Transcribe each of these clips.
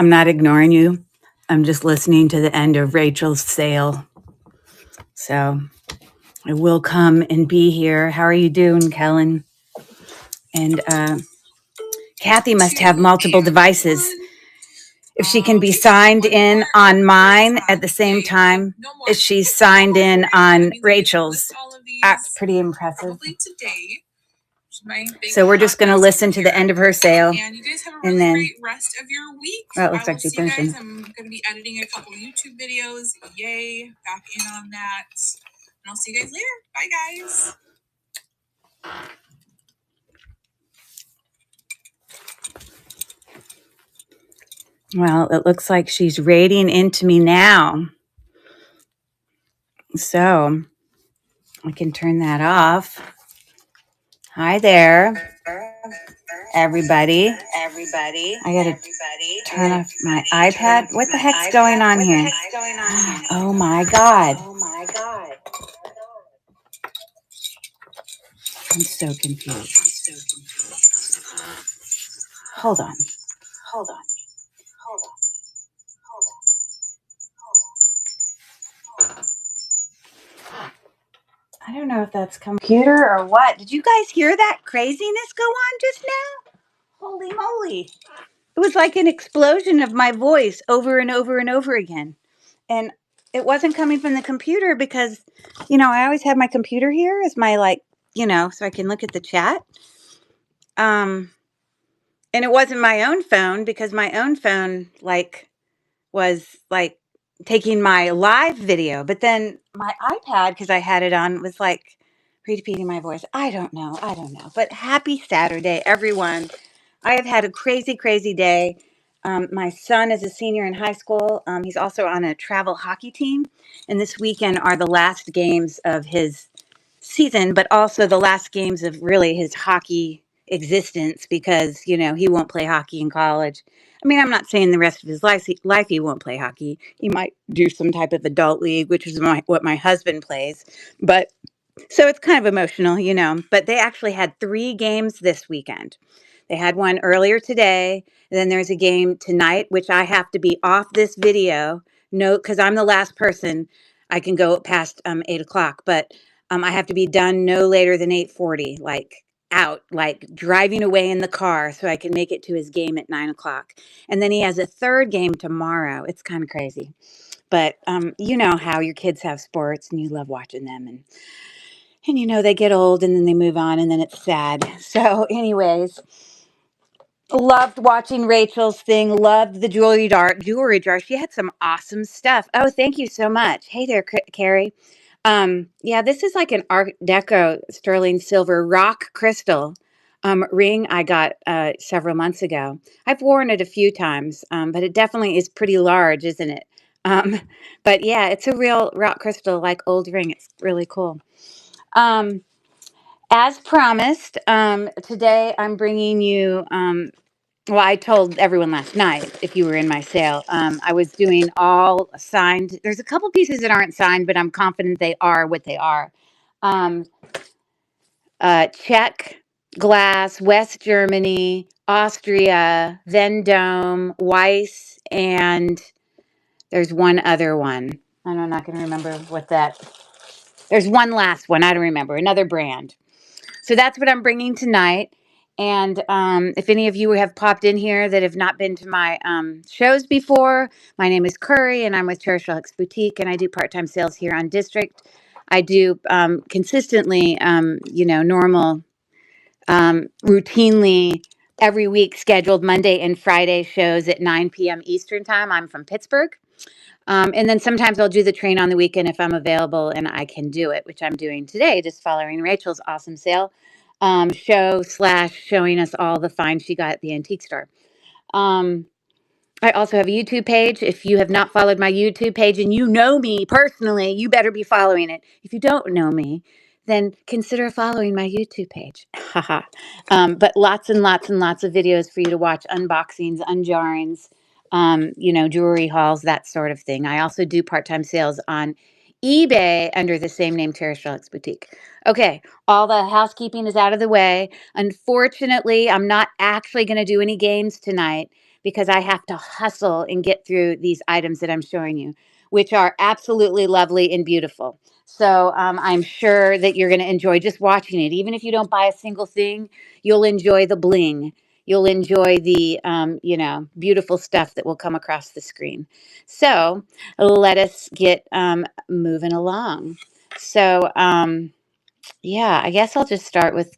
I'm not ignoring you. I'm just listening to the end of Rachel's sale. So I will come and be here. How are you doing, Kellen? And Kathy must have multiple devices. If she can be signed in on mine at the same time as she's signed in on Rachel's, that's pretty impressive. So we're just going to listen to the end of her sale. And you guys have a really great rest of your week. Oh, it looks like she's finishing. Guys, I'm going to be editing a couple YouTube videos. Yay, back in on that. And I'll see you guys later. Bye, guys. Well, it looks like she's raiding into me now. So I can turn that off. Hi there, everybody. I gotta turn off my iPad. What the heck's going on here? Oh my God. I'm so confused. Hold on. I don't know if that's computer or what. Did you guys hear that craziness go on just now? Holy moly. It was like an explosion of my voice over and over and over again. And it wasn't coming from the computer because, I always have my computer here as my so I can look at the chat. And it wasn't my own phone because my own phone was taking my live video, but then my iPad, because I had it on, was repeating my voice. I don't know. But happy Saturday, everyone. I have had a crazy, crazy day. My son is a senior in high school. He's also on a travel hockey team. And this weekend are the last games of his season, but also the last games of really his hockey existence because, he won't play hockey in college. I mean, I'm not saying the rest of his life he won't play hockey. He might do some type of adult league, which is what my husband plays. But so it's kind of emotional, But they actually had 3 games this weekend. They had one earlier today, and then there's a game tonight, which I have to be off this video. No, because I'm the last person. I can go past 8 o'clock, but I have to be done no later than 8:40, out, driving away in the car so I can make it to his game at 9 o'clock. And then he has a third game tomorrow. It's kind of crazy. But you know how your kids have sports and you love watching them. And they get old and then they move on and then it's sad. So anyways, loved watching Rachel's thing. Loved the jewelry jar. She had some awesome stuff. Oh, thank you so much. Hey there, Carrie. Yeah, this is like an Art Deco sterling silver rock crystal ring I got several months ago. I've worn it a few times, but it definitely is pretty large, isn't it? Um, but yeah, it's a real rock crystal, like old ring. It's really cool. As promised, today I'm bringing you. Well, I told everyone last night, if you were in my sale, I was doing all signed. There's a couple pieces that aren't signed, but I'm confident they are what they are. Um, Czech glass, West Germany, Austria, Vendome, Weiss, and there's one other one. I'm not going to remember what that. There's one last one. I don't remember. Another brand. So that's what I'm bringing tonight. And if any of you have popped in here that have not been to my shows before, my name is Curry, and I'm with Cherish Relics Boutique, and I do part-time sales here on District. I do consistently, normal, routinely every week scheduled Monday and Friday shows at 9 p.m. Eastern Time. I'm from Pittsburgh. And then sometimes I'll do the train on the weekend if I'm available and I can do it, which I'm doing today, just following Rachel's awesome sale show / showing us all the finds she got at the antique store. I also have a YouTube page. If you have not followed my YouTube page and you know me personally, you better be following it. If you don't know me, then consider following my YouTube page. But lots and lots and lots of videos for you to watch, unboxings, unjarrings, jewelry hauls, that sort of thing. I also do part-time sales on eBay under the same name, Cherish Relics Boutique. Okay, all the housekeeping is out of the way. Unfortunately, I'm not actually going to do any games tonight because I have to hustle and get through these items that I'm showing you, which are absolutely lovely and beautiful. So I'm sure that you're going to enjoy just watching it. Even if you don't buy a single thing, you'll enjoy the bling. You'll enjoy the, beautiful stuff that will come across the screen. So let us get moving along. So, yeah, I guess I'll just start with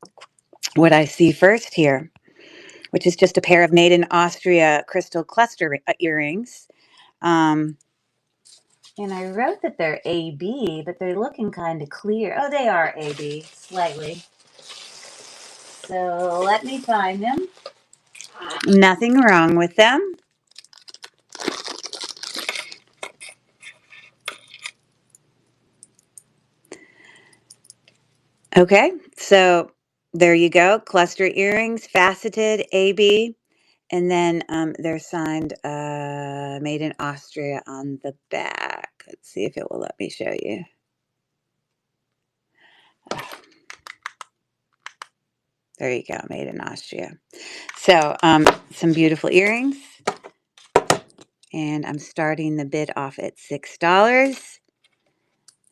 what I see first here, which is just a pair of made in Austria crystal cluster earrings. Um, and I wrote that they're AB, but they're looking kind of clear. Oh, they are AB, slightly. So let me find them. Nothing wrong with them. Okay, so there you go. Cluster earrings, faceted AB. And then they're signed made in Austria on the back. Let's see if it will let me show you. There you go, made in Austria. So some beautiful earrings. And I'm starting the bid off at $6.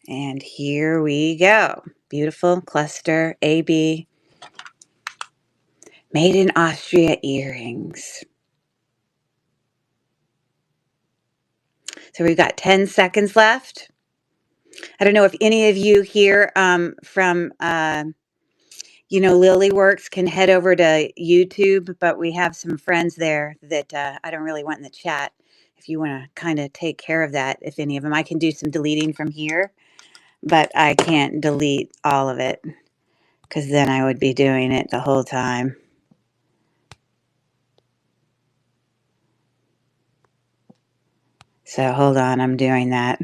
And here we go. Beautiful cluster AB made in Austria earrings. So we've got 10 seconds left. I don't know if any of you here from Lily Works can head over to YouTube, but we have some friends there that I don't really want in the chat. If you want to kind of take care of that, if any of them, I can do some deleting from here, but I can't delete all of it because then I would be doing it the whole time. So hold on, I'm doing that.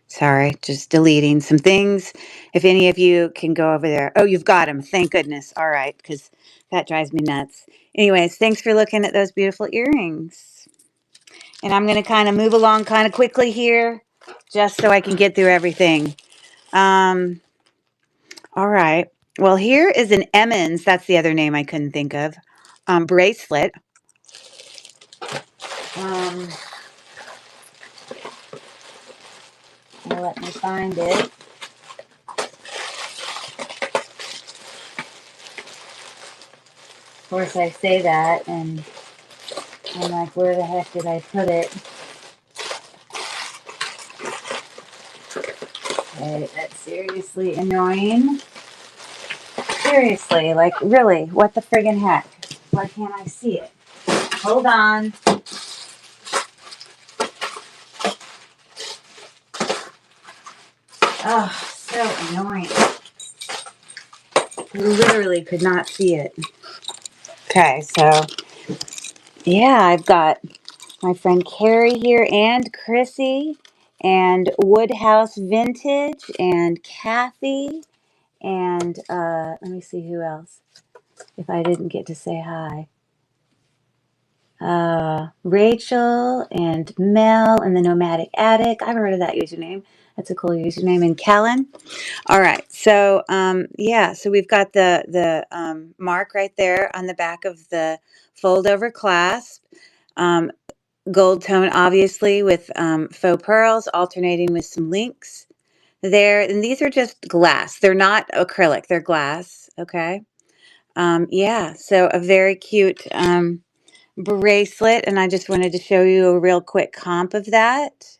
Sorry, just deleting some things. If any of you can go over there. Oh, you've got them. Thank goodness. All right, because that drives me nuts. Anyways, thanks for looking at those beautiful earrings. And I'm going to kind of move along kind of quickly here just so I can get through everything. All right. Well, here is an Emmons. That's the other name I couldn't think of. Bracelet. Let me find it. Of course, I say that, and I'm like, where the heck did I put it? Okay, that's seriously annoying. Seriously, like, really, what the friggin' heck? Why can't I see it? Hold on. Oh, so annoying. Literally could not see it. Okay, so yeah, I've got my friend Carrie here and Chrissy and Woodhouse Vintage and Kathy and let me see who else if I didn't get to say hi. Rachel and Mel and the Nomadic Attic. I've heard of that username. That's a cool username. And Kellen. All right. So yeah, so we've got the mark right there on the back of the fold over clasp. Gold tone, obviously, with faux pearls, alternating with some links there. And these are just glass. They're not acrylic. They're glass. Okay. Yeah. So a very cute bracelet, and I just wanted to show you a real quick comp of that.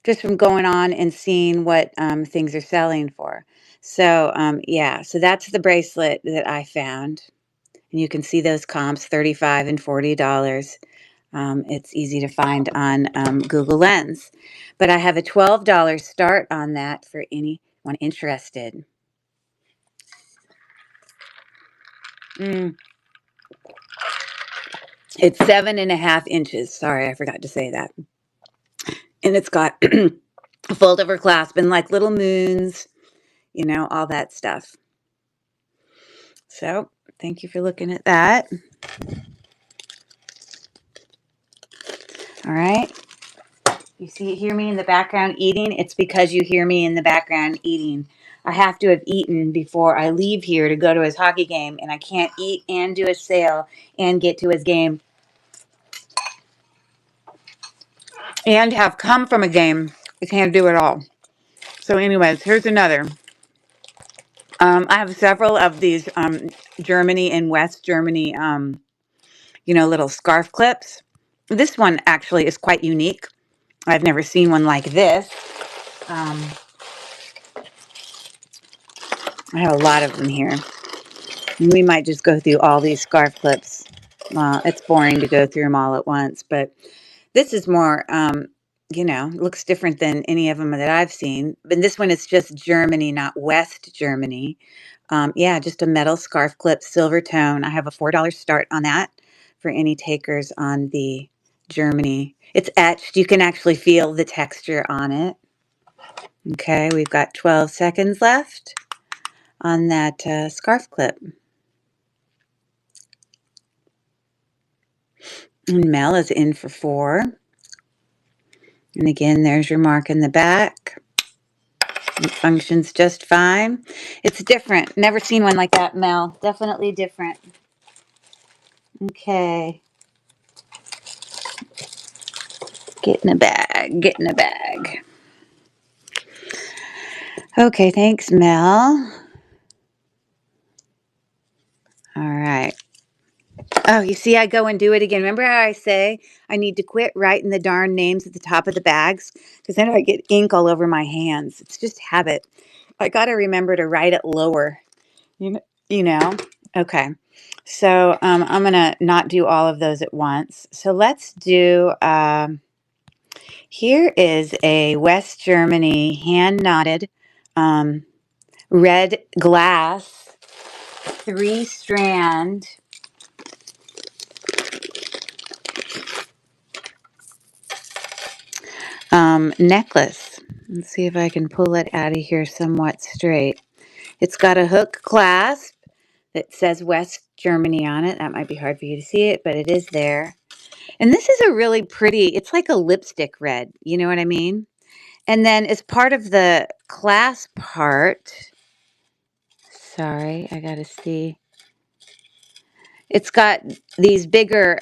Just from going on and seeing what things are selling for. So yeah, so that's the bracelet that I found. And you can see those comps, $35 and $40. It's easy to find on Google Lens. But I have a $12 start on that for anyone interested. It's 7.5 inches. Sorry, I forgot to say that. And it's got a fold over clasp and like little moons, all that stuff. So thank you for looking at that. All right. You hear me in the background eating? It's because you hear me in the background eating. I have to have eaten before I leave here to go to his hockey game, and I can't eat and do a sale and get to his game and have come from a game. I can't do it all. So anyways, here's another. I have several of these Germany and West Germany, little scarf clips. This one actually is quite unique. I've never seen one like this. Um, I have a lot of them here. We might just go through all these scarf clips. It's boring to go through them all at once, but this is more, looks different than any of them that I've seen. But this one is just Germany, not West Germany. Yeah, just a metal scarf clip, silver tone. I have a $4 start on that for any takers on the Germany. It's etched. You can actually feel the texture on it. Okay, we've got 12 seconds left on that scarf clip. And Mel is in for 4. And again, there's your mark in the back. It functions just fine. It's different. Never seen one like that, Mel. Definitely different. Okay. Get in a bag. Get in a bag. Okay, thanks, Mel. All right. Oh, you see, I go and do it again. Remember how I say I need to quit writing the darn names at the top of the bags? Because then I get ink all over my hands. It's just habit. I got to remember to write it lower. You know? Okay. So I'm going to not do all of those at once. So let's do, here is a West Germany hand knotted red glass 3-strand necklace. Let's see if I can pull it out of here somewhat straight. It's got a hook clasp that says West Germany on it. That might be hard for you to see it, but it is there. And this is a really pretty, it's like a lipstick red. You know what I mean? And then as part of the clasp part, sorry, I got to see. It's got these bigger,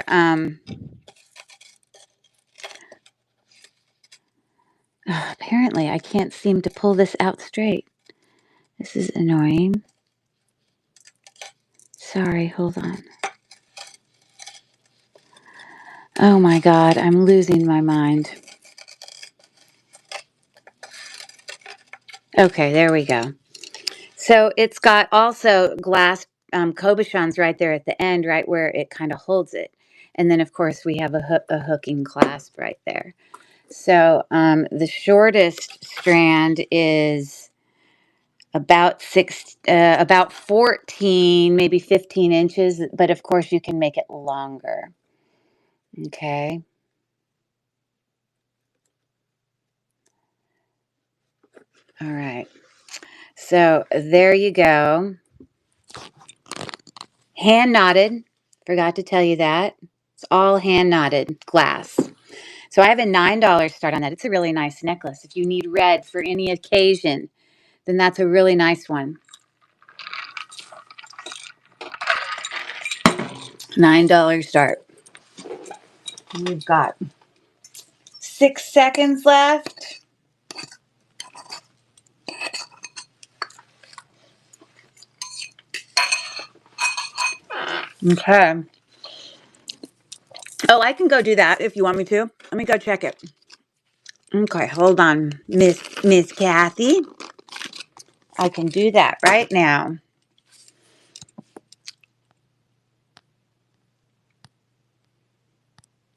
apparently I can't seem to pull this out straight. This is annoying. Sorry, hold on. Oh my God, I'm losing my mind. Okay, there we go. So it's got also glass cabochons right there at the end, right where it kind of holds it. And then, of course, we have a hooking clasp right there. So the shortest strand is about 14, maybe 15 inches. But of course, you can make it longer. Okay. All right. So there you go. Hand knotted. Forgot to tell you that. It's all hand knotted glass. So I have a $9 start on that. It's a really nice necklace. If you need red for any occasion, then that's a really nice one. $9 start. And we've got 6 seconds left. Okay. Oh, I can go do that if you want me to. Let me go check it. Okay, hold on, Miss Kathy. I can do that right now.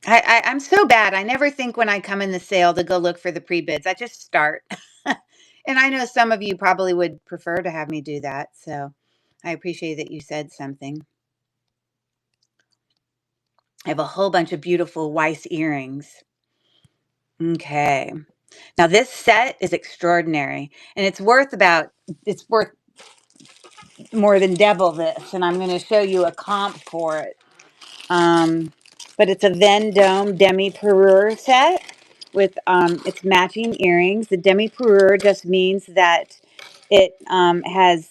I'm so bad. I never think when I come in the sale to go look for the pre-bids. I just start. And I know some of you probably would prefer to have me do that. So I appreciate that you said something. I have a whole bunch of beautiful Weiss earrings. Okay. Now this set is extraordinary. And it's worth more than double this. And I'm going to show you a comp for it. but it's a Vendome Demi Perure set with its matching earrings. The Demi Perure just means that it has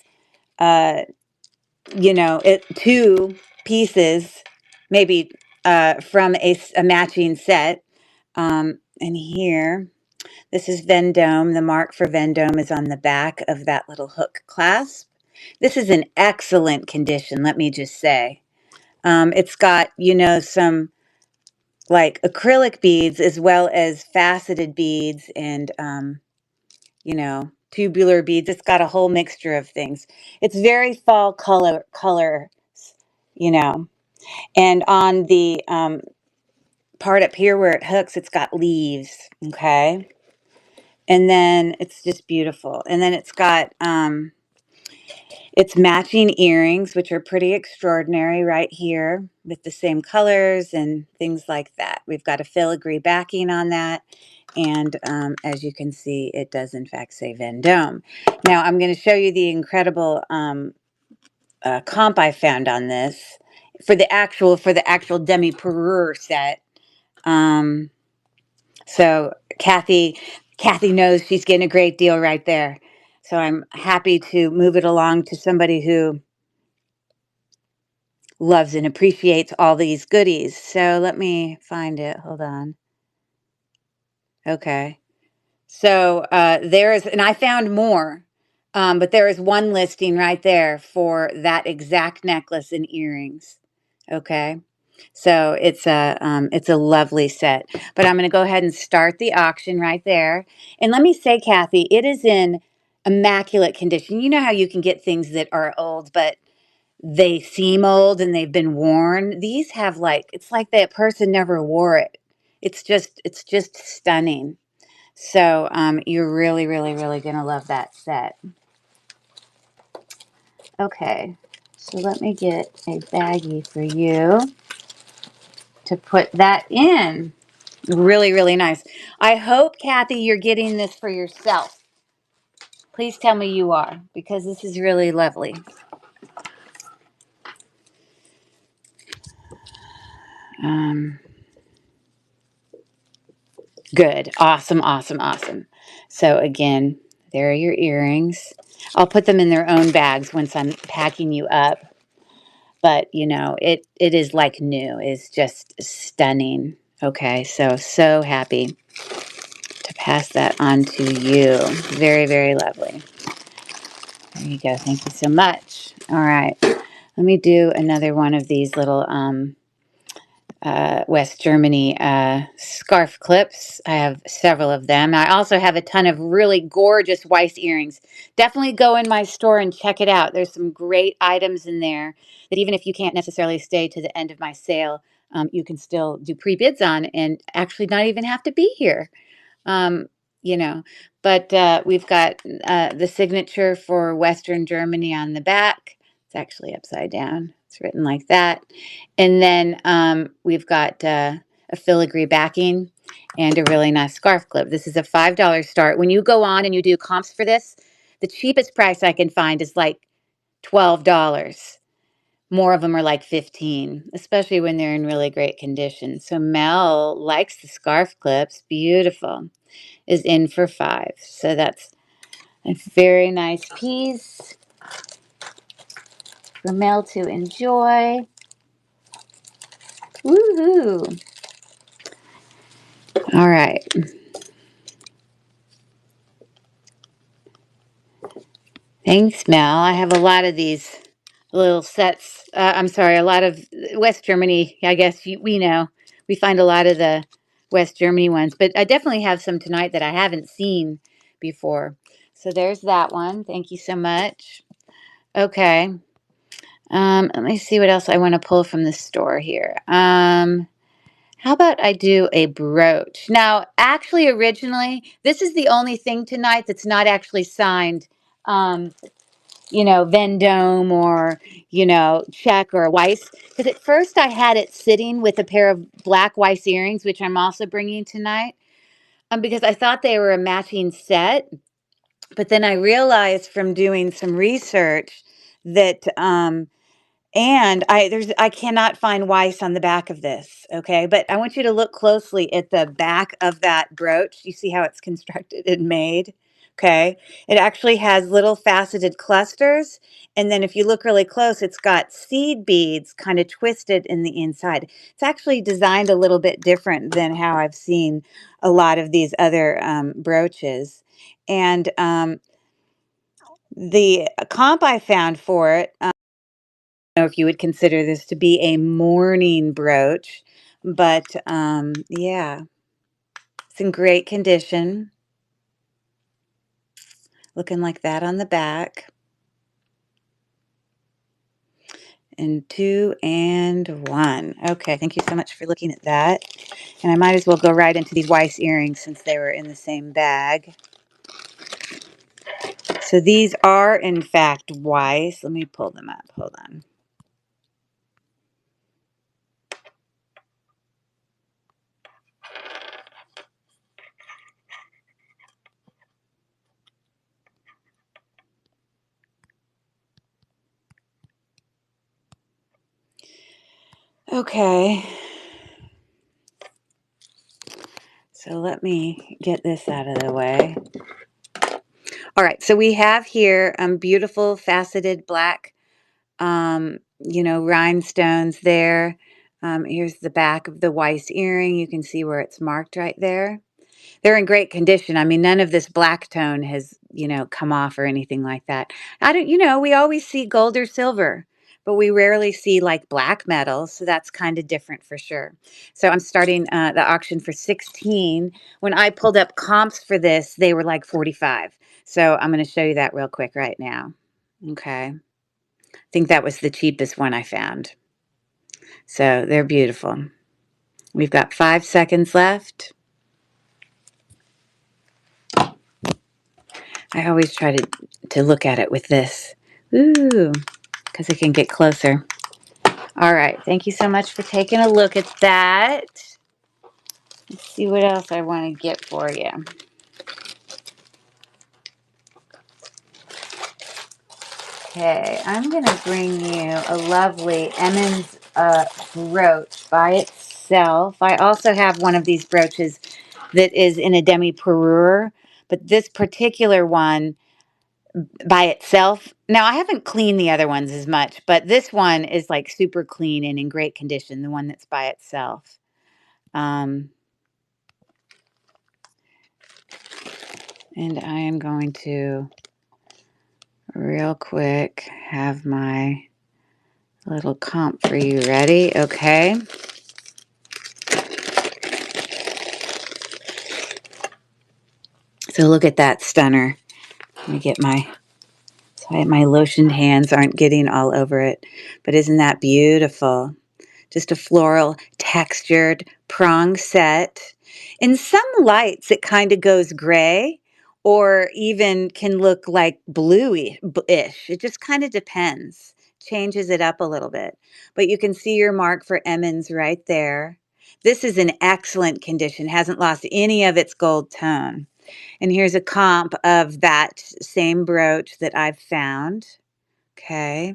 two pieces, maybe from a matching set. And here, this is Vendome. The mark for Vendome is on the back of that little hook clasp. This is in excellent condition, let me just say. It's got, some like acrylic beads as well as faceted beads and, tubular beads. It's got a whole mixture of things. It's very fall colors, you know. And on the part up here where it hooks, it's got leaves, okay? And then it's just beautiful. And then it's got its matching earrings, which are pretty extraordinary right here with the same colors and things like that. We've got a filigree backing on that. And as you can see, it does in fact say Vendome. Now I'm going to show you the incredible comp I found on this for the actual Demi Perure set. So Kathy knows she's getting a great deal right there. So I'm happy to move it along to somebody who loves and appreciates all these goodies. So let me find it. Hold on. Okay. So there is, and I found more, but there is one listing right there for that exact necklace and earrings. Okay. So it's a lovely set. But I'm going to go ahead and start the auction right there. And let me say, Kathy, it is in immaculate condition. You know how you can get things that are old, but they seem old and they've been worn. These have it's like that person never wore it. It's just stunning. So you're really, really, really gonna love that set. Okay, so let me get a baggie for you to put that in. Really, really nice. I hope, Kathy, you're getting this for yourself. Please tell me you are, because this is really lovely. Good. Awesome, awesome, awesome. So again, there are your earrings. I'll put them in their own bags once I'm packing you up. But it is like new. It's just stunning. Okay, so happy to pass that on to you. Very, very lovely. There you go. Thank you so much. All right. Let me do another one of these little West Germany scarf clips. I have several of them. I also have a ton of really gorgeous Weiss earrings. Definitely go in my store and check it out. There's some great items in there that even if you can't necessarily stay to the end of my sale, you can still do pre-bids on and actually not even have to be here. Um, you know, but we've got the signature for Western Germany on the back. It's actually upside down. It's written like that. And then we've got a filigree backing and a really nice scarf clip. This is a $5 start. When you go on and you do comps for this, the cheapest price I can find is like $12. More of them are like 15, especially when they're in really great condition. So Mel likes the scarf clips. Beautiful. Is in for 5. So that's a very nice piece for Mel to enjoy. Woohoo! All right. Thanks, Mel. I have a lot of these little sets. I'm sorry, a lot of West Germany. I guess we know. We find a lot of the West Germany ones, but I definitely have some tonight that I haven't seen before. So there's that one. Thank you so much. Okay. Let me see what else I want to pull from the store here. How about I do a brooch? Now, actually, originally, this is the only thing tonight that's not actually signed, um, Vendome or, Czech or Weiss. Because at first I had it sitting with a pair of black Weiss earrings, which I'm also bringing tonight, because I thought they were a matching set. But then I realized from doing some research that And I cannot find Weiss on the back of this, okay? But I want you to look closely at the back of that brooch. You see how it's constructed and made, okay? It actually has little faceted clusters, and then if you look really close, it's got seed beads kind of twisted in the inside. It's actually designed a little bit different than how I've seen a lot of these other brooches. And the comp I found for it, know if you would consider this to be a morning brooch, but yeah, it's in great condition, looking like that on the back. And 2 and 1. Okay, thank you so much for looking at that. And I might as well go right into these Weiss earrings since they were in the same bag. So these are in fact Weiss. Let me pull them up. Hold on. Okay. So let me get this out of the way. All right, so we have here beautiful faceted black, rhinestones there. Here's the back of the Weiss earring. You can see where it's marked right there. They're in great condition. I mean, none of this black tone has, come off or anything like that. We always see gold or silver, but we rarely see like black metals. So that's kind of different for sure. So I'm starting the auction for 16. When I pulled up comps for this, they were like 45. So I'm going to show you that real quick right now. Okay. I think that was the cheapest one I found. So they're beautiful. We've got 5 seconds left. I always try to look at it with this. Ooh, because it can get closer. All right. Thank you so much for taking a look at that. Let's see what else I want to get for you. Okay, I'm going to bring you a lovely Emmons brooch by itself. I also have one of these brooches that is in a demi parure, but this particular one by itself. Now, I haven't cleaned the other ones as much, but this one is like super clean and in great condition, the one that's by itself. And I am going to real quick have my little comp for you ready. Okay. So look at that stunner. Let me get my lotioned hands aren't getting all over it. But isn't that beautiful? Just a floral textured prong set. In some lights, it kind of goes gray or even can look like bluey-ish. It just kind of depends. Changes it up a little bit. But you can see your mark for Emmons right there. This is in excellent condition, hasn't lost any of its gold tone. And here's a comp of that same brooch that I've found. Okay.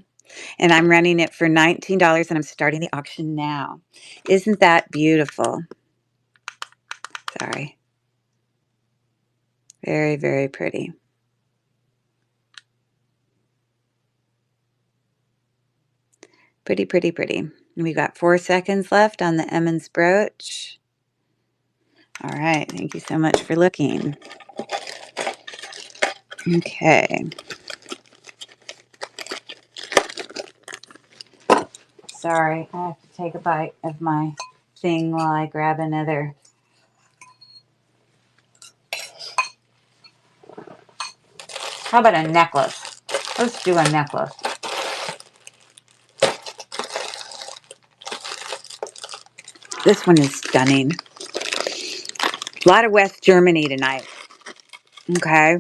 And I'm running it for $19 and I'm starting the auction now. Isn't that beautiful? Sorry. Very, very pretty. Pretty, pretty, pretty. We've got 4 seconds left on the Emmons brooch. All right. Thank you so much for looking. Okay. Sorry, I have to take a bite of my thing while I grab another. How about a necklace? Let's do a necklace. This one is stunning. A lot of West Germany tonight. Okay.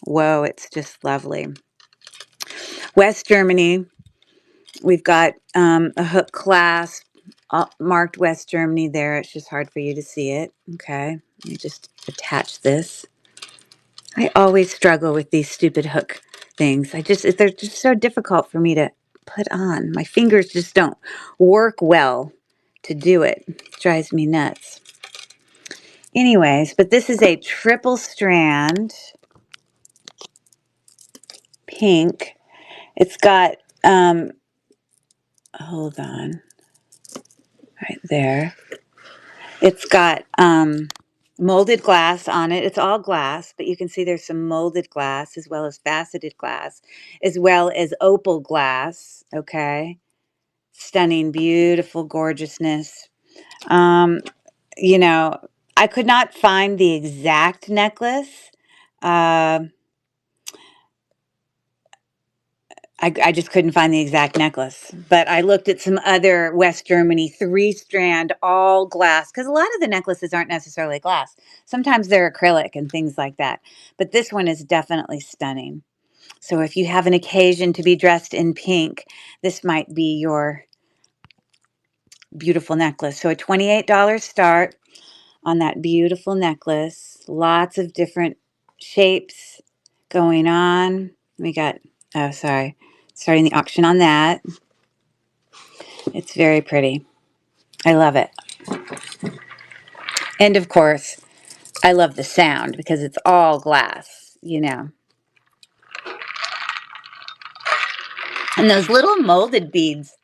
Whoa, it's just lovely. West Germany, we've got a hook clasp marked West Germany there. It's just hard for you to see it. Okay. Let me just attach this. I always struggle with these stupid hook things. They're just so difficult for me to put on. My fingers just don't work well to do it. It drives me nuts. Anyways, but this is a triple strand pink. It's got, hold on, right there. It's got molded glass on it. It's all glass, but you can see there's some molded glass as well as faceted glass, as well as opal glass. Okay. Stunning, beautiful gorgeousness. Um, you know, I could not find the exact necklace. Um I just couldn't find the exact necklace, but I looked at some other West Germany 3-strand all glass because a lot of the necklaces aren't necessarily glass. Sometimes they're acrylic and things like that. But this one is definitely stunning. So if you have an occasion to be dressed in pink, this might be your beautiful necklace. So a $28 start on that beautiful necklace. Lots of different shapes going on. We got, oh, sorry, starting the auction on that. It's very pretty. I love it. And of course, I love the sound because it's all glass, you know. And those little molded beads,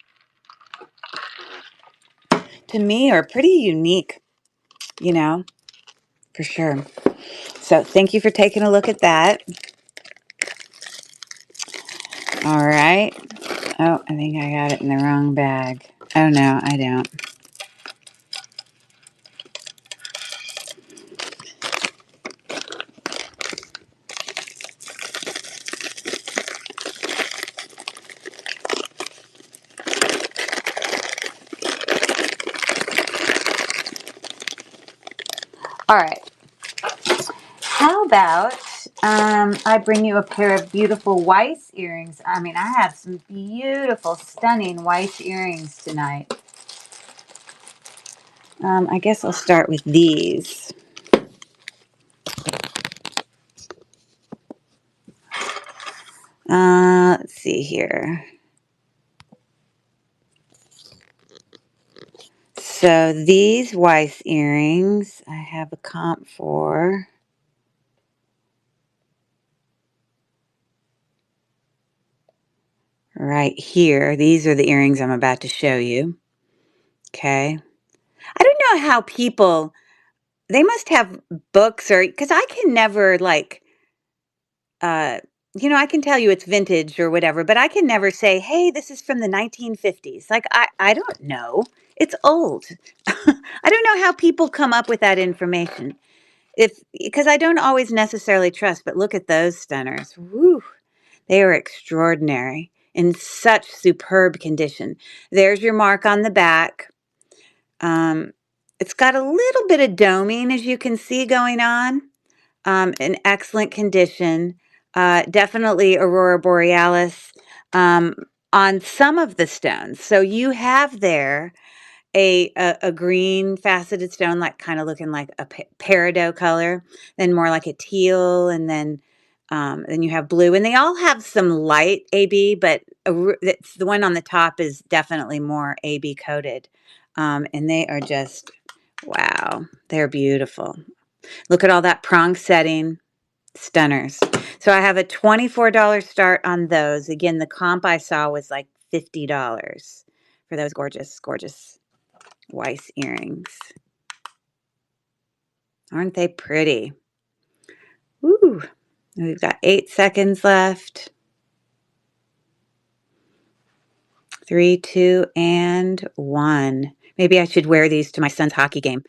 to me, are pretty unique, you know, for sure. So thank you for taking a look at that. All right. Oh, I think I got it in the wrong bag. Oh, no, I don't. All right. How about I bring you a pair of beautiful Weiss earrings? I mean, I have some beautiful, stunning Weiss earrings tonight. I guess I'll start with these. Let's see here. So these Weiss earrings, I have a comp for right here. These are the earrings I'm about to show you. Okay. I don't know how people, they must have books or, because I can never like, uh, I can tell you it's vintage or whatever, but I can never say, hey, this is from the 1950s. Like, I don't know. It's old. I don't know how people come up with that information. Because I don't always necessarily trust, but look at those stunners. Woo, they are extraordinary in such superb condition. There's your mark on the back. Um, it's got a little bit of doming, as you can see, going on. In excellent condition. Definitely Aurora Borealis um, on some of the stones. So you have there a green faceted stone, like kind of looking like a peridot color, then more like a teal, and then you have blue, and they all have some light AB, but it's the one on the top is definitely more AB coated, and they are just wow, they're beautiful. Look at all that prong setting. Stunners. So I have a $24 start on those. Again, the comp I saw was like $50 for those gorgeous, gorgeous Weiss earrings. Aren't they pretty? Ooh, we've got 8 seconds left. 3, 2, and 1. Maybe I should wear these to my son's hockey game.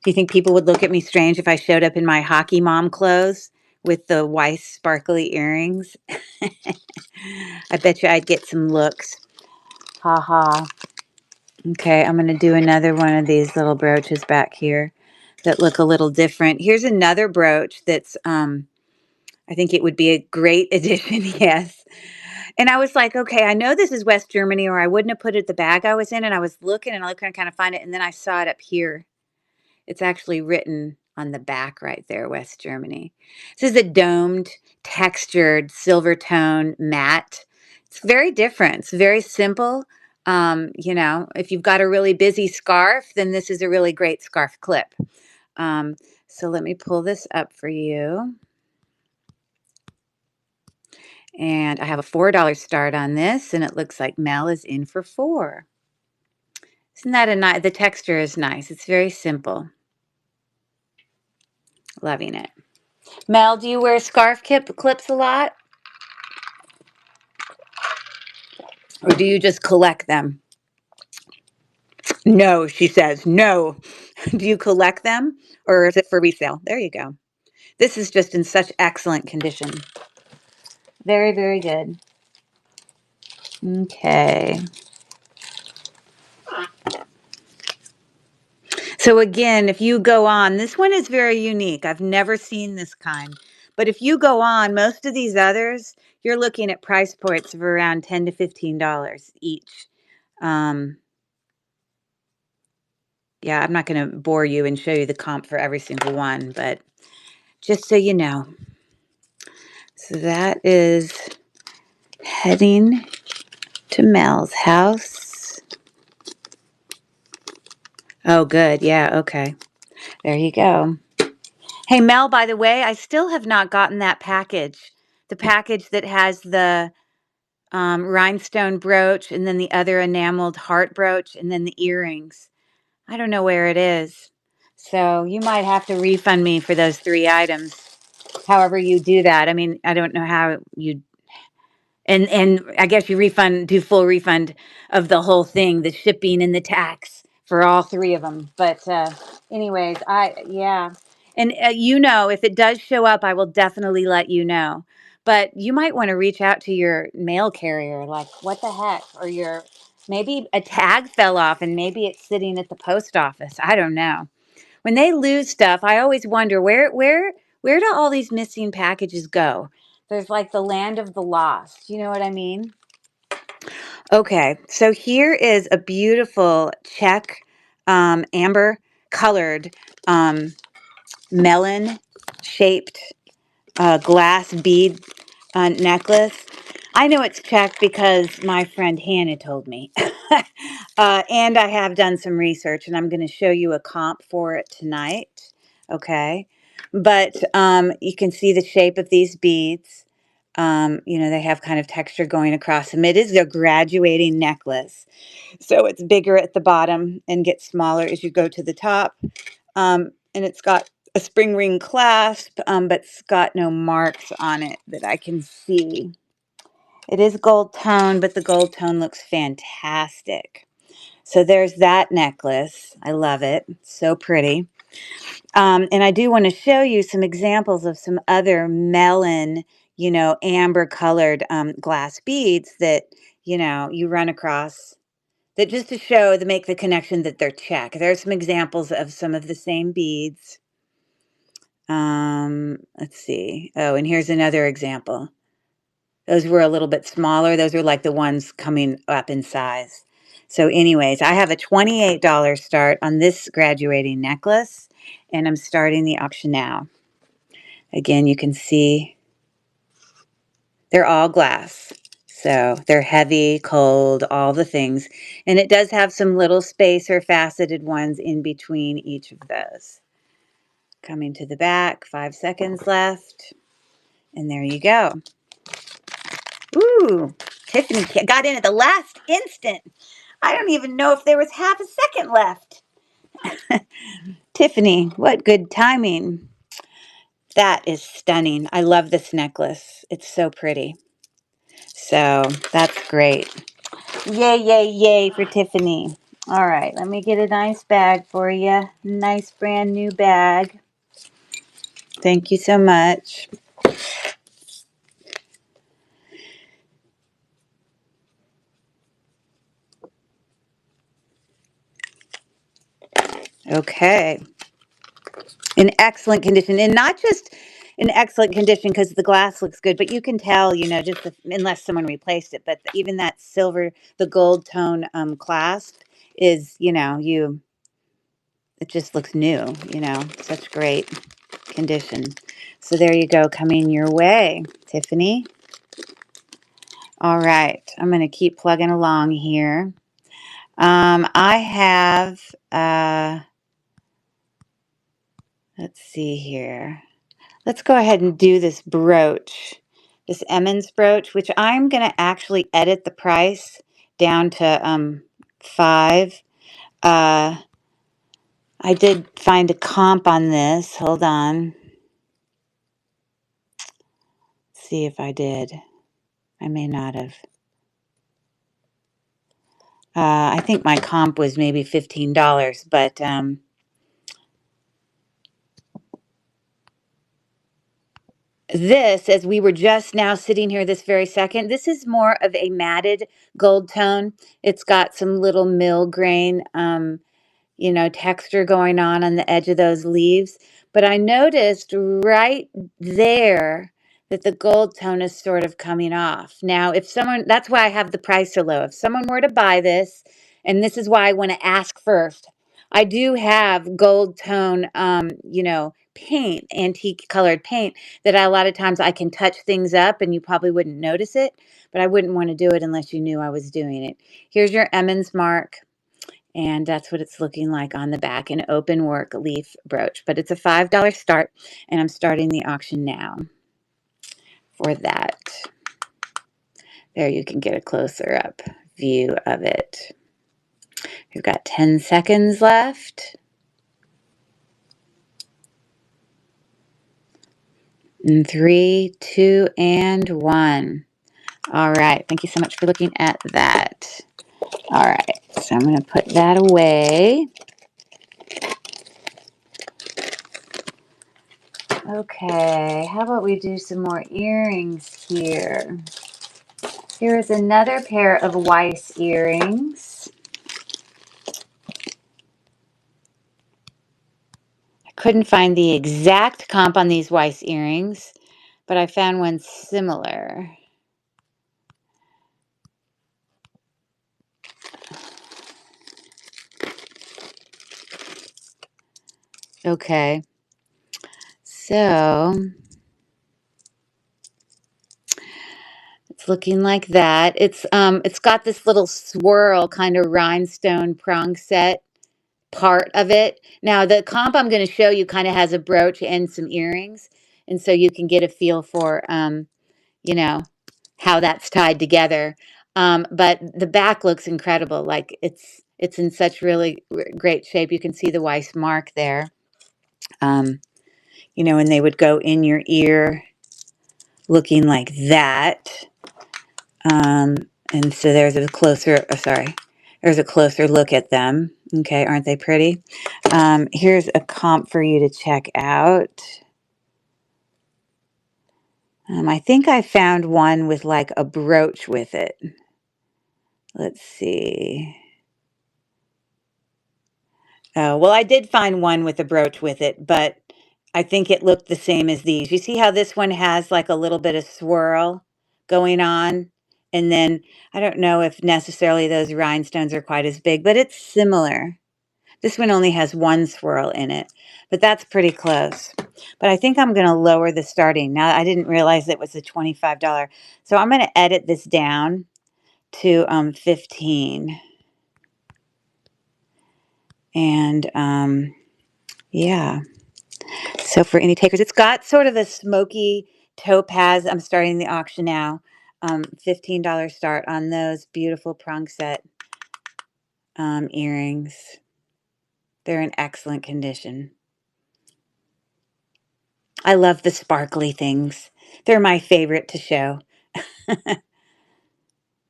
Do you think people would look at me strange if I showed up in my hockey mom clothes with the Weiss sparkly earrings? I bet you I'd get some looks. Ha ha. Okay, I'm going to do another one of these little brooches back here that look a little different. Here's another brooch that's, I think it would be a great addition, yes. And I was like, okay, I know this is West Germany, or I wouldn't have put it in the bag I was in, and I was looking and looking to kind of find it, and then I saw it up here. It's actually written on the back right there, West Germany. This is a domed, textured, silver tone matte. It's very different. It's very simple. If you've got a really busy scarf, then this is a really great scarf clip. So let me pull this up for you. And I have a $4 start on this, and it looks like Mel is in for 4. Isn't that a nice? The texture is nice. It's very simple. Loving it. Mel, do you wear scarf clips a lot? Or do you just collect them? No, she says, no. Do you collect them? Or is it for resale? There you go. This is just in such excellent condition. Very, very good. Okay. So again, if you go on, this one is very unique. I've never seen this kind. But if you go on, most of these others, you're looking at price points of around $10 to $15 each. Yeah, I'm not going to bore you and show you the comp for every single one, but just so you know. So that is heading to Mel's house. Oh, good. Yeah, okay. There you go. Hey, Mel, by the way, I still have not gotten that package. The package that has the rhinestone brooch and then the other enameled heart brooch and then the earrings. I don't know where it is. So you might have to refund me for those 3 items. However you do that. I mean, I don't know how you and I guess you do full refund of the whole thing, the shipping and the tax for all 3 of them. But anyways, yeah. And if it does show up, I will definitely let you know. But you might want to reach out to your mail carrier, like, what the heck? Or maybe a tag fell off and maybe it's sitting at the post office. I don't know. When they lose stuff, I always wonder where do all these missing packages go? There's like the land of the lost. You know what I mean? Okay, so here is a beautiful check, amber colored, melon shaped glass bead necklace. I know it's checked because my friend Hannah told me. And I have done some research and I'm going to show you a comp for it tonight. Okay. But you can see the shape of these beads. They have kind of texture going across them. It is a graduating necklace. So it's bigger at the bottom and gets smaller as you go to the top. And it's got a spring ring clasp, but it's got no marks on it that I can see. It is gold tone, but the gold tone looks fantastic. So there's that necklace. I love it. It's so pretty. And I do want to show you some examples of some other melon, amber colored glass beads that, you run across that just to make the connection that they're check. There's some examples of some of the same beads. Let's see. Oh, and here's another example. Those were a little bit smaller. Those are like the ones coming up in size. So anyways, I have a $28 start on this graduating necklace, and I'm starting the auction now. Again, you can see they're all glass. So they're heavy, cold, all the things. And it does have some little spacer faceted ones in between each of those. Coming to the back, 5 seconds left. And there you go. Ooh, Tiffany got in at the last instant. I don't even know if there was half a second left. Tiffany, what good timing. That is stunning. I love this necklace. It's so pretty. So that's great. Yay, yay, yay for Tiffany. All right, let me get a nice bag for you. Nice brand new bag. Thank you so much. Okay. In excellent condition, and not just in excellent condition because the glass looks good, but you can tell, unless someone replaced it, but even that silver, the gold tone clasp is, it just looks new, such great condition. So there you go, coming your way, Tiffany. All right, I'm going to keep plugging along here. I have, let's see here. Let's go ahead and do this brooch, this Emmons brooch, which I'm going to actually edit the price down to 5. I did find a comp on this. Hold on. See if I did. I may not have. I think my comp was maybe $15, but this, as we were just now sitting here this very second, this is more of a matted gold tone. It's got some little mill grain texture going on the edge of those leaves. But I noticed right there that the gold tone is sort of coming off. Now, that's why I have the price so low. If someone were to buy this, and this is why I want to ask first, I do have gold tone, paint, antique colored paint that a lot of times I can touch things up and you probably wouldn't notice it, but I wouldn't want to do it unless you knew I was doing it. Here's your Emmons mark. And that's what it's looking like on the back, an open work leaf brooch. But it's a $5 start, and I'm starting the auction now for that. There you can get a closer up view of it. We've got 10 seconds left. And 3, 2, and 1. All right. Thank you so much for looking at that. All right. So I'm going to put that away. Okay, how about we do some more earrings here? Here is another pair of Weiss earrings. I couldn't find the exact comp on these Weiss earrings, but I found one similar. Okay, so it's looking like that. It's got this little swirl kind of rhinestone prong set part of it. Now the comp I'm going to show you kind of has a brooch and some earrings, and so you can get a feel for how that's tied together. But the back looks incredible. Like it's in such really great shape. You can see the Weiss mark there. And they would go in your ear looking like that. And so there's a closer look at them. Okay, aren't they pretty? Here's a comp for you to check out. I think I found one with like a brooch with it. Let's see. Oh, well, I did find one with a brooch with it, but I think it looked the same as these. You see how this one has like a little bit of swirl going on? And then I don't know if necessarily those rhinestones are quite as big, but it's similar. This one only has one swirl in it, but that's pretty close. But I think I'm going to lower the starting. Now, I didn't realize it was a $25. So I'm going to edit this down to 15. And yeah. So for any takers, it's got sort of a smoky topaz. I'm starting the auction now. $15 start on those beautiful prong set earrings. They're in excellent condition. I love the sparkly things. They're my favorite to show.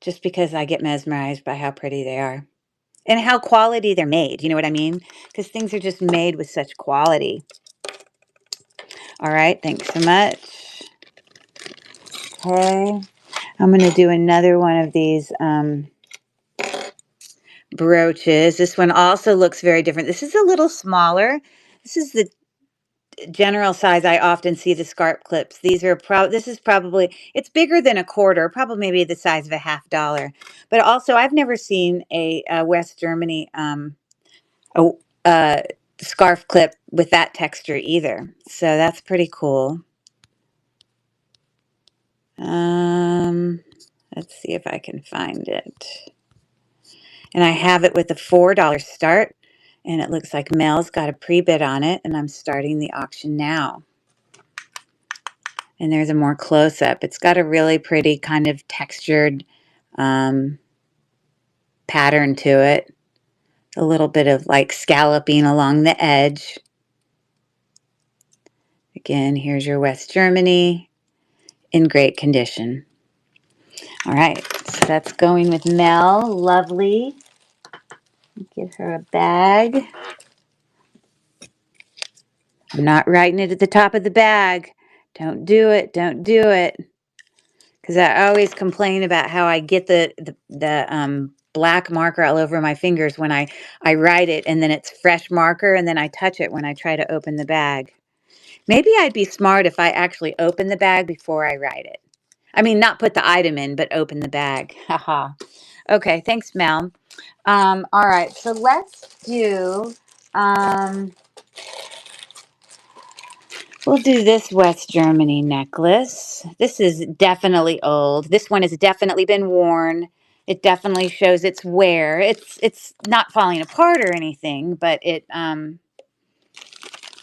Just because I get mesmerized by how pretty they are. And how quality they're made. You know what I mean? Because things are just made with such quality. All right. Thanks so much. Okay. I'm going to do another one of these brooches. This one also looks very different. This is a little smaller. This is the general size I often see the scarp clips. These are this is probably, it's bigger than a quarter, probably maybe the size of a $50. But also I've never seen a West Germany scarf clip with that texture either. So that's pretty cool. Let's see if I can find it. And I have it with a $4 start, and it looks like Mel's got a pre-bid on it, and I'm starting the auction now. And there's a more close-up. It's got a really pretty kind of textured pattern to it. A little bit of like scalloping along the edge. Again, here's your West Germany in great condition. All right, so that's going with Mel. Lovely. Give her a bag. I'm not writing it at the top of the bag. Don't do it. Don't do it. Because I always complain about how I get the black marker all over my fingers when I write it, and then it's fresh marker, and then I touch it when I try to open the bag. Maybe I'd be smart if I actually open the bag before I write it. I mean, not put the item in, but open the bag. Haha. Okay, thanks, Mel. All right, so let's do, we'll do this West Germany necklace. This is definitely old. This one has definitely been worn. It definitely shows its wear. It's not falling apart or anything, but it,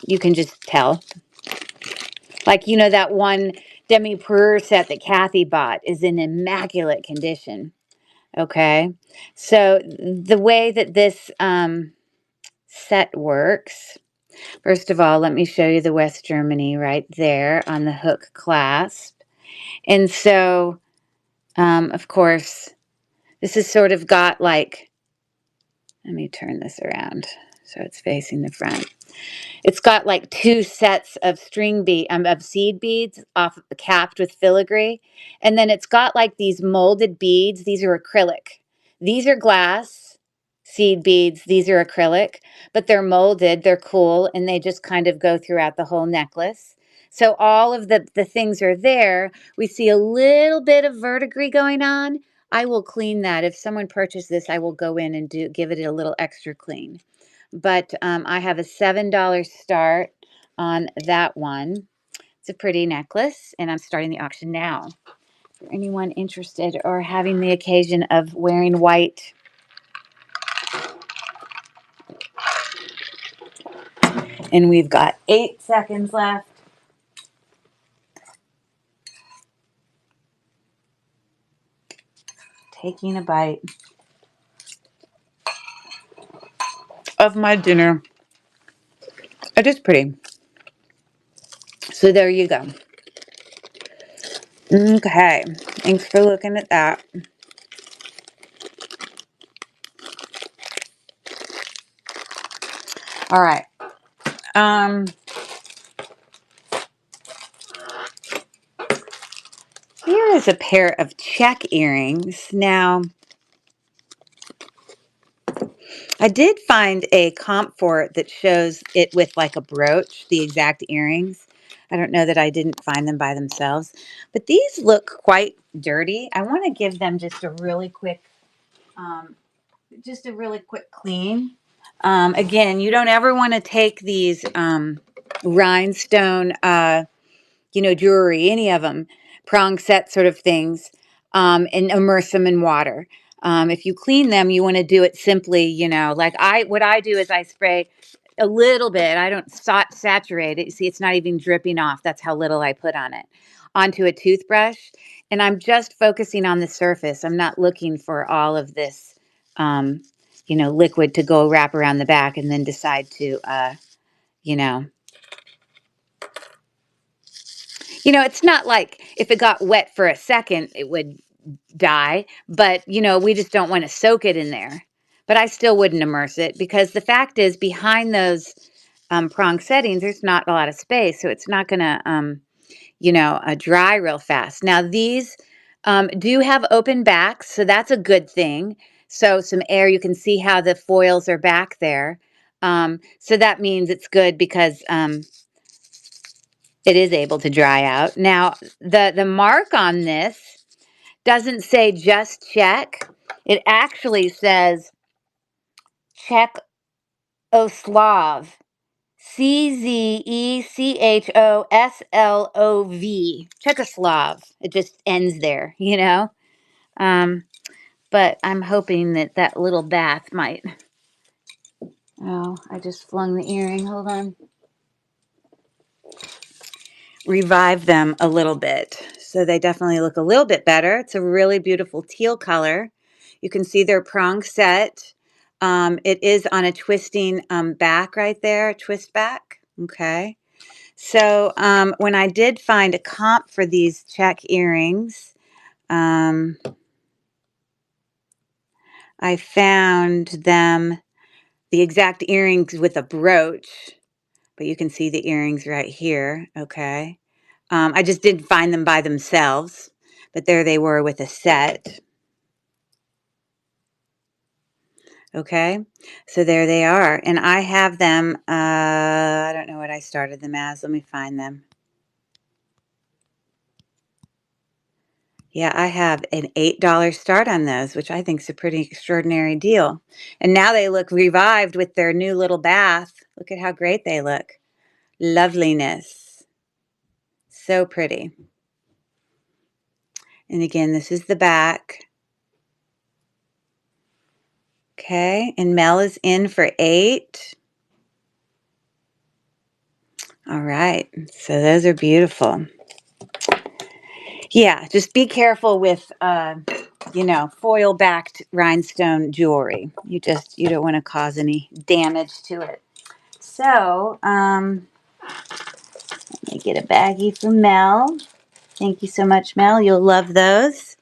you can just tell. Like, you know, that one demi-perure set that Kathy bought is in immaculate condition. Okay, so the way that this set works, first of all, let me show you the West Germany right there on the hook clasp. And so, of course, this is sort of got like, let me turn this around so it's facing the front. It's got like two sets of of seed beads capped with filigree, and then it's got like these molded beads. These are acrylic. These are glass seed beads. These are acrylic, but they're molded. They're cool, and they just kind of go throughout the whole necklace. So all of the things are there. We see a little bit of verdigris going on. I will clean that. If someone purchased this, I will go in and give it a little extra clean. But I have a $7 start on that one. It's a pretty necklace, and I'm starting the auction now. For anyone interested or having the occasion of wearing white. And we've got 8 seconds left. Taking a bite of my dinner. It is pretty. So there you go. Okay. Thanks for looking at that. All right. Here is a pair of check earrings. Now, I did find a comp for it that shows it with like a brooch, the exact earrings. I don't know that I didn't find them by themselves, but these look quite dirty. I want to give them um, just a really quick clean. Again, you don't ever want to take these rhinestone jewelry, any of them, prong set sort of things, and immerse them in water. If you clean them, you want to do it simply, like what I do is I spray a little bit. I don't saturate it. See, it's not even dripping off. That's how little I put on it. Onto a toothbrush. And I'm just focusing on the surface. I'm not looking for all of this, liquid to go wrap around the back and then decide to, you know, it's not like if it got wet for a second, it would die, but we just don't want to soak it in there. But I still wouldn't immerse it because the fact is behind those prong settings, there's not a lot of space. So it's not going to, dry real fast. Now these do have open backs, so that's a good thing. So some air, you can see how the foils are back there. So that means it's good because it is able to dry out. Now, the mark on this doesn't say just check. It actually says Czech Oslav. Czechoslov. Czechoslovakia. It just ends there, you know? But I'm hoping that that little bath might. Oh, I just flung the earring. Hold on. Revive them a little bit. So they definitely look a little bit better. It's a really beautiful teal color. You can see their prong set. It is on a twisting back right there, twist back. Okay. So when I did find a comp for these check earrings, I found them the exact earrings with a brooch, but you can see the earrings right here. Okay. I just didn't find them by themselves, but there they were with a set. Okay, so there they are. And I have them, I don't know what I started them as. Let me find them. Yeah, I have an $8 start on those, which I think is a pretty extraordinary deal. And now they look revived with their new little bath. Look at how great they look. Loveliness. So pretty. And again, this is the back. Okay, and Mel is in for 8. All right, so those are beautiful. Yeah, just be careful with, foil-backed rhinestone jewelry. You don't want to cause any damage to it. So, let me get a baggie for Mel. Thank you so much, Mel. You'll love those.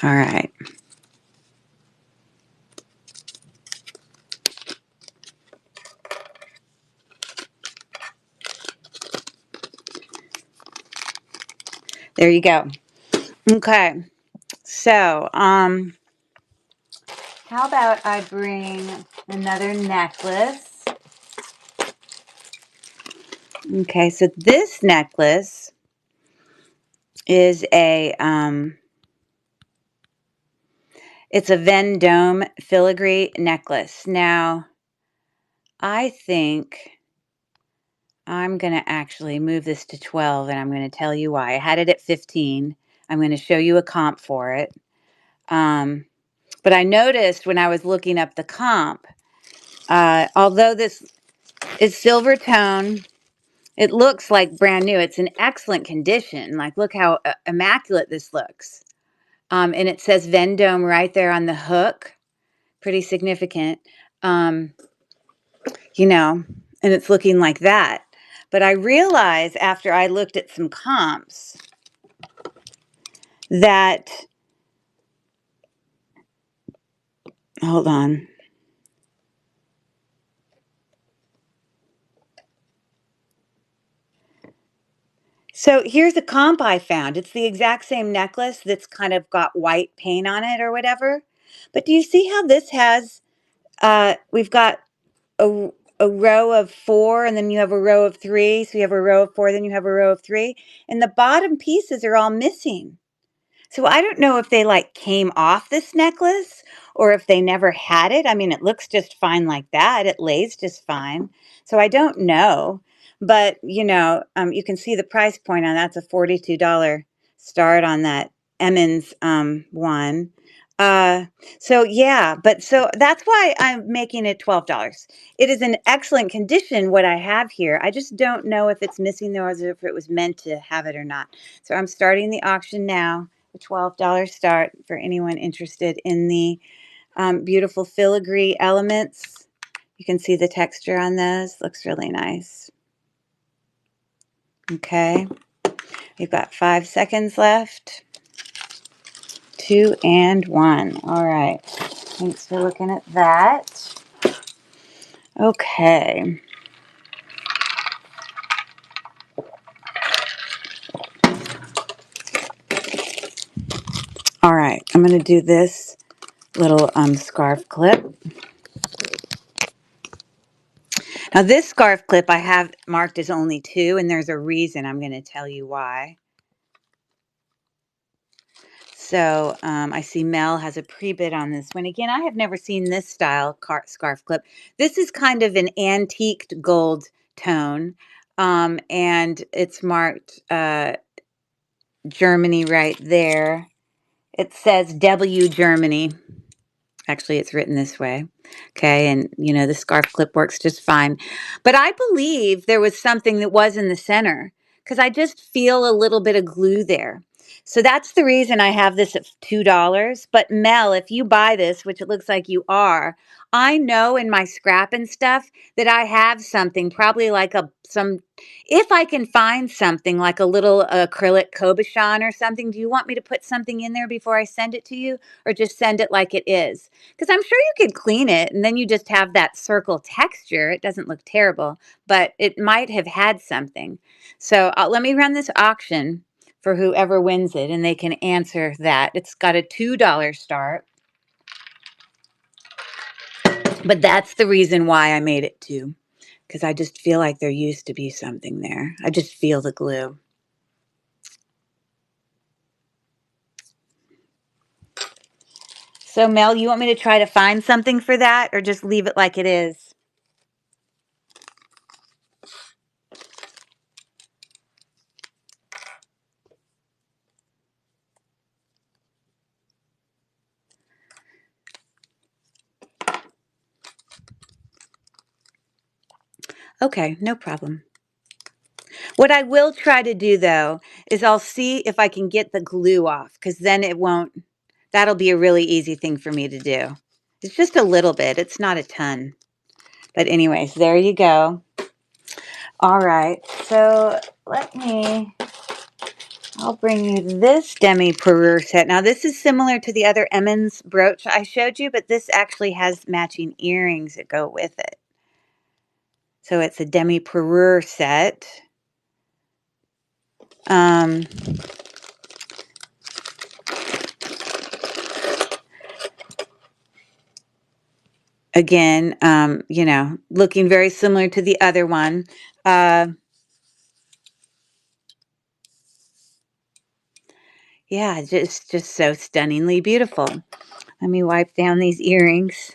All right. There you go. Okay. So, how about I bring another necklace? Okay, so this necklace is it's a Vendome filigree necklace. Now, I think I'm going to actually move this to 12, and I'm going to tell you why. I had it at 15. I'm going to show you a comp for it. But I noticed when I was looking up the comp, although this is silver tone, it looks like brand new. It's in excellent condition. Like, look how immaculate this looks. And it says Vendome right there on the hook. Pretty significant. And it's looking like that. But I realized after I looked at some comps that, hold on. So here's a comp I found. It's the exact same necklace that's kind of got white paint on it or whatever. But do you see how this has, we've got a, a row of 4, and then you have a row of 3. So you have a row of 4, then you have a row of 3. And the bottom pieces are all missing. So I don't know if they like came off this necklace or if they never had it. I mean, it looks just fine like that. It lays just fine. So I don't know. But, you can see the price point on that's a $42 start on that Emmons one. Uh, so yeah, but so that's why I'm making it $12. It is in excellent condition, what I have here. I just don't know if it's missing those or if it was meant to have it or not. So I'm starting the auction now. A $12 start for anyone interested in the beautiful filigree elements. You can see the texture on those. Looks really nice. Okay. We've got 5 seconds left. 2 and 1. All right. Thanks for looking at that. Okay. All right. I'm going to do this little scarf clip. Now, this scarf clip I have marked as only 2, and there's a reason. I'm going to tell you why. So I see Mel has a pre-bid on this one. Again, I have never seen this style scarf clip. This is kind of an antiqued gold tone, and it's marked Germany right there. It says W Germany. Actually, it's written this way. Okay. And, the scarf clip works just fine. But I believe there was something that was in the center because I just feel a little bit of glue there. So that's the reason I have this at $2. But Mel, if you buy this, which it looks like you are, I know in my scrap and stuff that I have something, probably like if I can find something like a little acrylic cabochon or something. Do you want me to put something in there before I send it to you, or just send it like it is? Because I'm sure you could clean it and then you just have that circle texture. It doesn't look terrible, but it might have had something. So let me run this auction for whoever wins it, and they can answer that. It's got a $2 start, but that's the reason why I made it 2, because I just feel like there used to be something there. I just feel the glue. So Mel, you want me to try to find something for that, or just leave it like it is? Okay, no problem. What I will try to do though is I'll see if I can get the glue off, because then that'll be a really easy thing for me to do. It's just a little bit, it's not a ton. But anyways, there you go. All right, so I'll bring you this demi-parure set. Now this is similar to the other Emmons brooch I showed you, but this actually has matching earrings that go with it. So it's a demi-parure set. Again, looking very similar to the other one. Yeah, just so stunningly beautiful. Let me wipe down these earrings.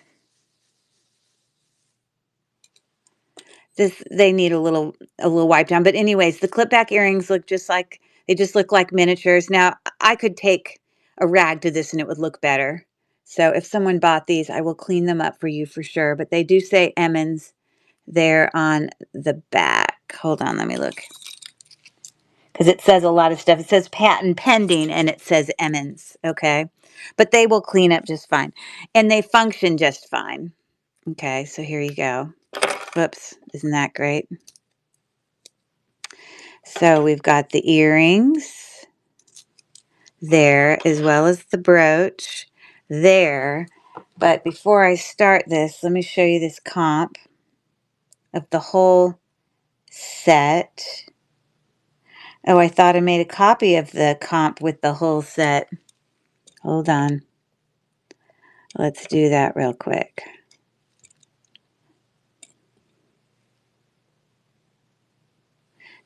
They need a little wipe down. But anyways, the clip back earrings they just look like miniatures. Now, I could take a rag to this and it would look better. So if someone bought these, I will clean them up for you for sure. But they do say Emmons there on the back. Hold on, let me look. Because it says a lot of stuff. It says patent pending and it says Emmons, okay? But they will clean up just fine. And they function just fine. Okay, so here you go. Whoops, isn't that great? So we've got the earrings there, as well as the brooch there. But before I start this, let me show you this comp of the whole set. Oh, I thought I made a copy of the comp with the whole set. Hold on. Let's do that real quick.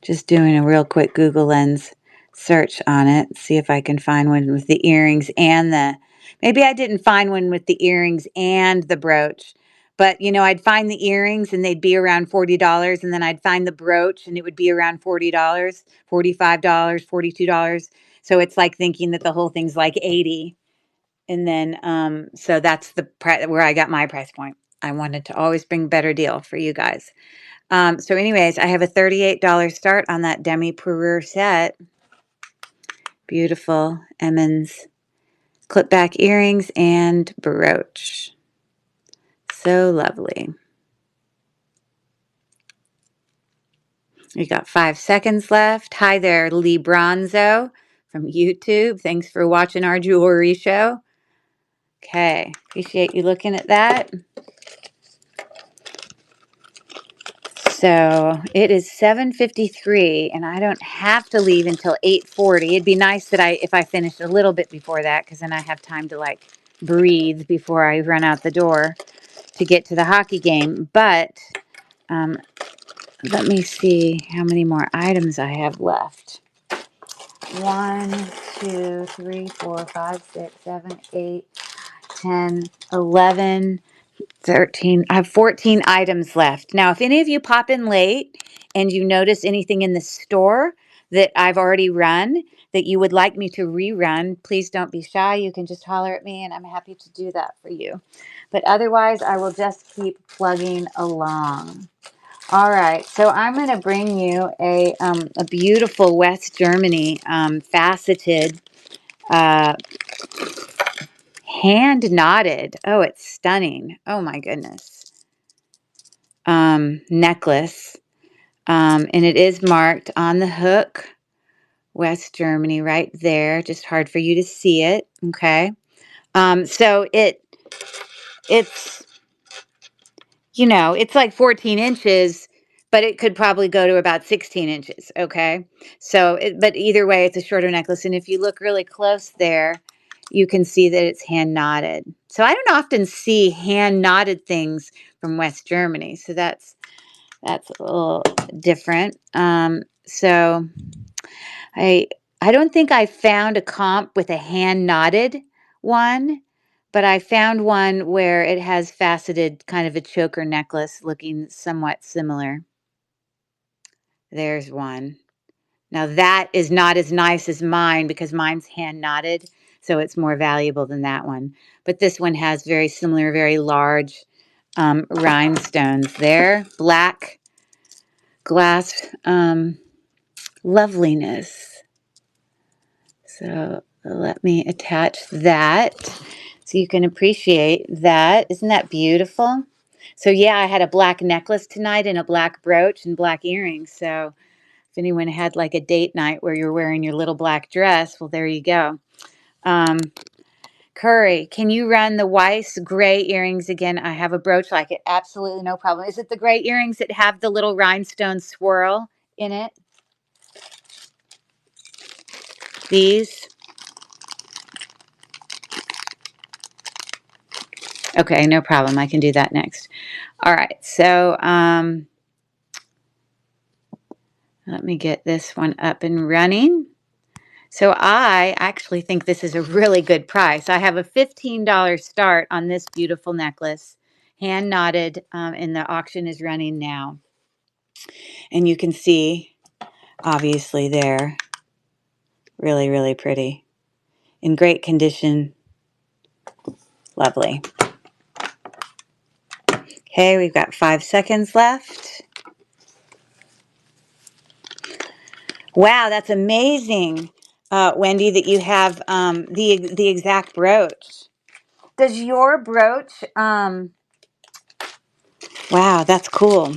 Just doing a real quick Google Lens search on it. See if I can find one with the earrings and maybe I didn't find one with the earrings and the brooch. But, I'd find the earrings and they'd be around $40. And then I'd find the brooch and it would be around $40, $45, $42. So it's like thinking that the whole thing's like 80. And then, so that's where I got my price point. I wanted to always bring better deal for you guys. So anyways, I have a $38 start on that demi-parure set. Beautiful Emmons clip back earrings and brooch. So lovely. We got 5 seconds left. Hi there, Lee Bronzo from YouTube. Thanks for watching our jewelry show. Okay, appreciate you looking at that. So it is 7:53 and I don't have to leave until 8:40. It'd be nice that if I finished a little bit before that, because then I have time to breathe before I run out the door to get to the hockey game. But let me see how many more items I have left. 1, 2, 3, 4, 5, 6, 7, 8, 10, 11, 13. I have 14 items left. Now, if any of you pop in late and you notice anything in the store that I've already run that you would like me to rerun, please don't be shy. You can just holler at me and I'm happy to do that for you. But otherwise, I will just keep plugging along. All right, so I'm going to bring you a beautiful West Germany faceted, uh, hand knotted. Oh, it's stunning. Oh my goodness. Necklace. And it is marked on the hook, West Germany, right there. Just hard for you to see it. Okay. So it's, you know, it's like 14 inches, but it could probably go to about 16 inches. Okay. So, but either way, it's a shorter necklace. And if you look really close there, you can see that it's hand knotted. So I don't often see hand knotted things from West Germany. So that's a little different. So I I don't think I found a comp with a hand knotted one, but I found one where it has faceted kind of a choker necklace looking somewhat similar. There's one. Now that is not as nice as mine because mine's hand knotted, so it's more valuable than that one. But this one has very similar, very large rhinestones there. Black glass loveliness. So let me attach that so you can appreciate that. Isn't that beautiful? So yeah, I had a black necklace tonight and a black brooch and black earrings. So if anyone had like a date night where you're wearing your little black dress, well, there you go. Um, Curry, can you run the Weiss gray earrings again? I have a brooch like it. Absolutely no problem. Is it the gray earrings that have the little rhinestone swirl in it? These? Okay, no problem. I can do that next. All right, so let me get this one up and running. So I actually think this is a really good price. I have a $15 start on this beautiful necklace, hand knotted, and the auction is running now. And you can see, obviously, there, really, really pretty. In great condition, lovely. Okay, we've got 5 seconds left. Wow, that's amazing, Wendy, that you have the exact brooch. Does your brooch, wow, that's cool.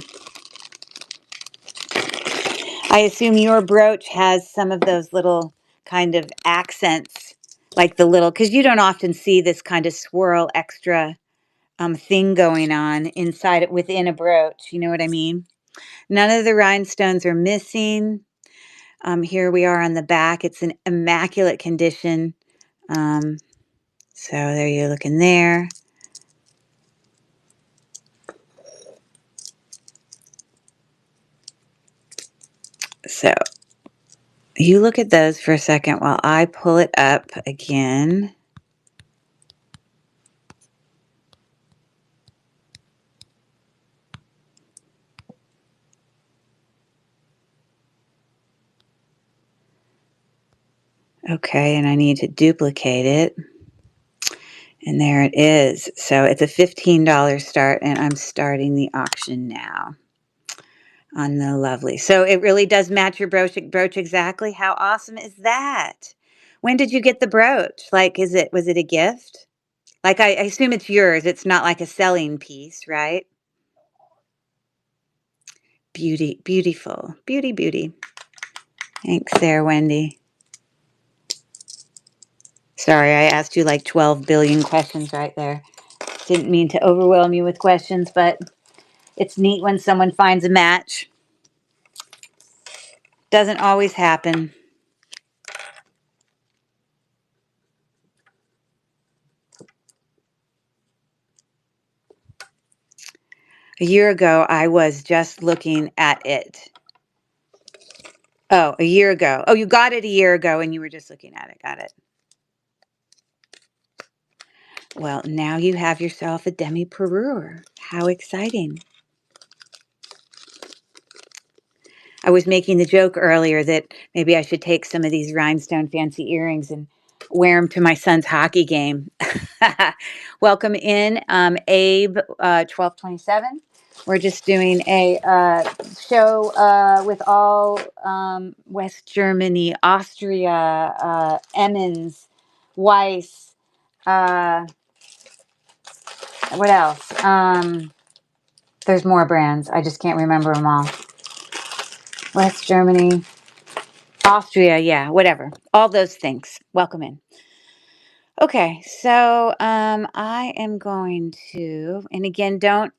I assume your brooch has some of those little kind of accents, like the little, because you don't often see this kind of swirl extra thing going on inside it within a brooch. You know what I mean? None of the rhinestones are missing. Here we are on the back. It's in immaculate condition. So there you're looking there. So you look at those for a second while I pull it up again. Okay, and I need to duplicate it. And there it is. So it's a $15 start, and I'm starting the auction now on the lovely. So it really does match your brooch exactly. How awesome is that? When did you get the brooch? Like, was it a gift? Like, I assume it's yours. It's not like a selling piece, right? Beauty, beautiful. Beauty, beauty. Thanks there, Wendy. Sorry, I asked you like 12 billion questions right there. Didn't mean to overwhelm you with questions, but it's neat when someone finds a match. Doesn't always happen. A year ago, I was just looking at it. Oh, a year ago. Oh, you got it a year ago and you were just looking at it. Got it. Well, now you have yourself a demi-parure. How exciting. I was making the joke earlier that maybe I should take some of these rhinestone fancy earrings and wear them to my son's hockey game. Welcome in, Abe, 1227. We're just doing a show with all West Germany, Austria, Emmons, Weiss. What else? There's more brands. I just can't remember them all. West Germany, Austria, yeah, whatever. All those things. Welcome in. Okay, so I am going to, and again, don't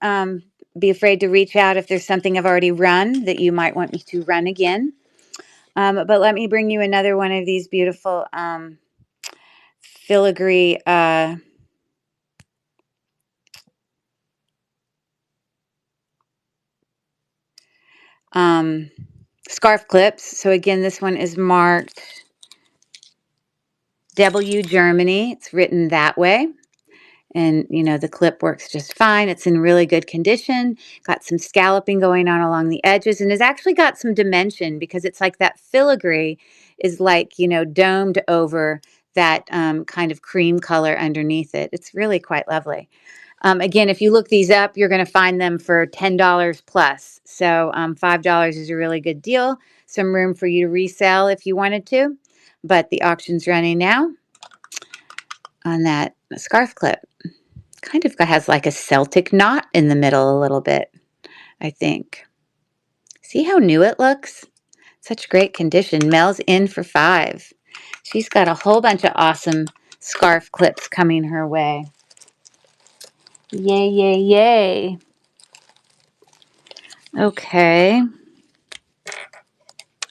be afraid to reach out if there's something I've already run that you might want me to run again. But let me bring you another one of these beautiful filigree scarf clips. So again, this one is marked W Germany. It's written that way. And, you know, the clip works just fine. It's in really good condition. Got some scalloping going on along the edges and has actually got some dimension because it's like that filigree is like, you know, domed over that kind of cream color underneath it. It's really quite lovely. Again, if you look these up, you're going to find them for $10 plus. So $5 is a really good deal. Some room for you to resell if you wanted to. But the auction's running now on that scarf clip. Kind of has like a Celtic knot in the middle a little bit, I think. See how new it looks? Such great condition. Mel's in for 5. She's got a whole bunch of awesome scarf clips coming her way. Yay, yay, yay. Okay.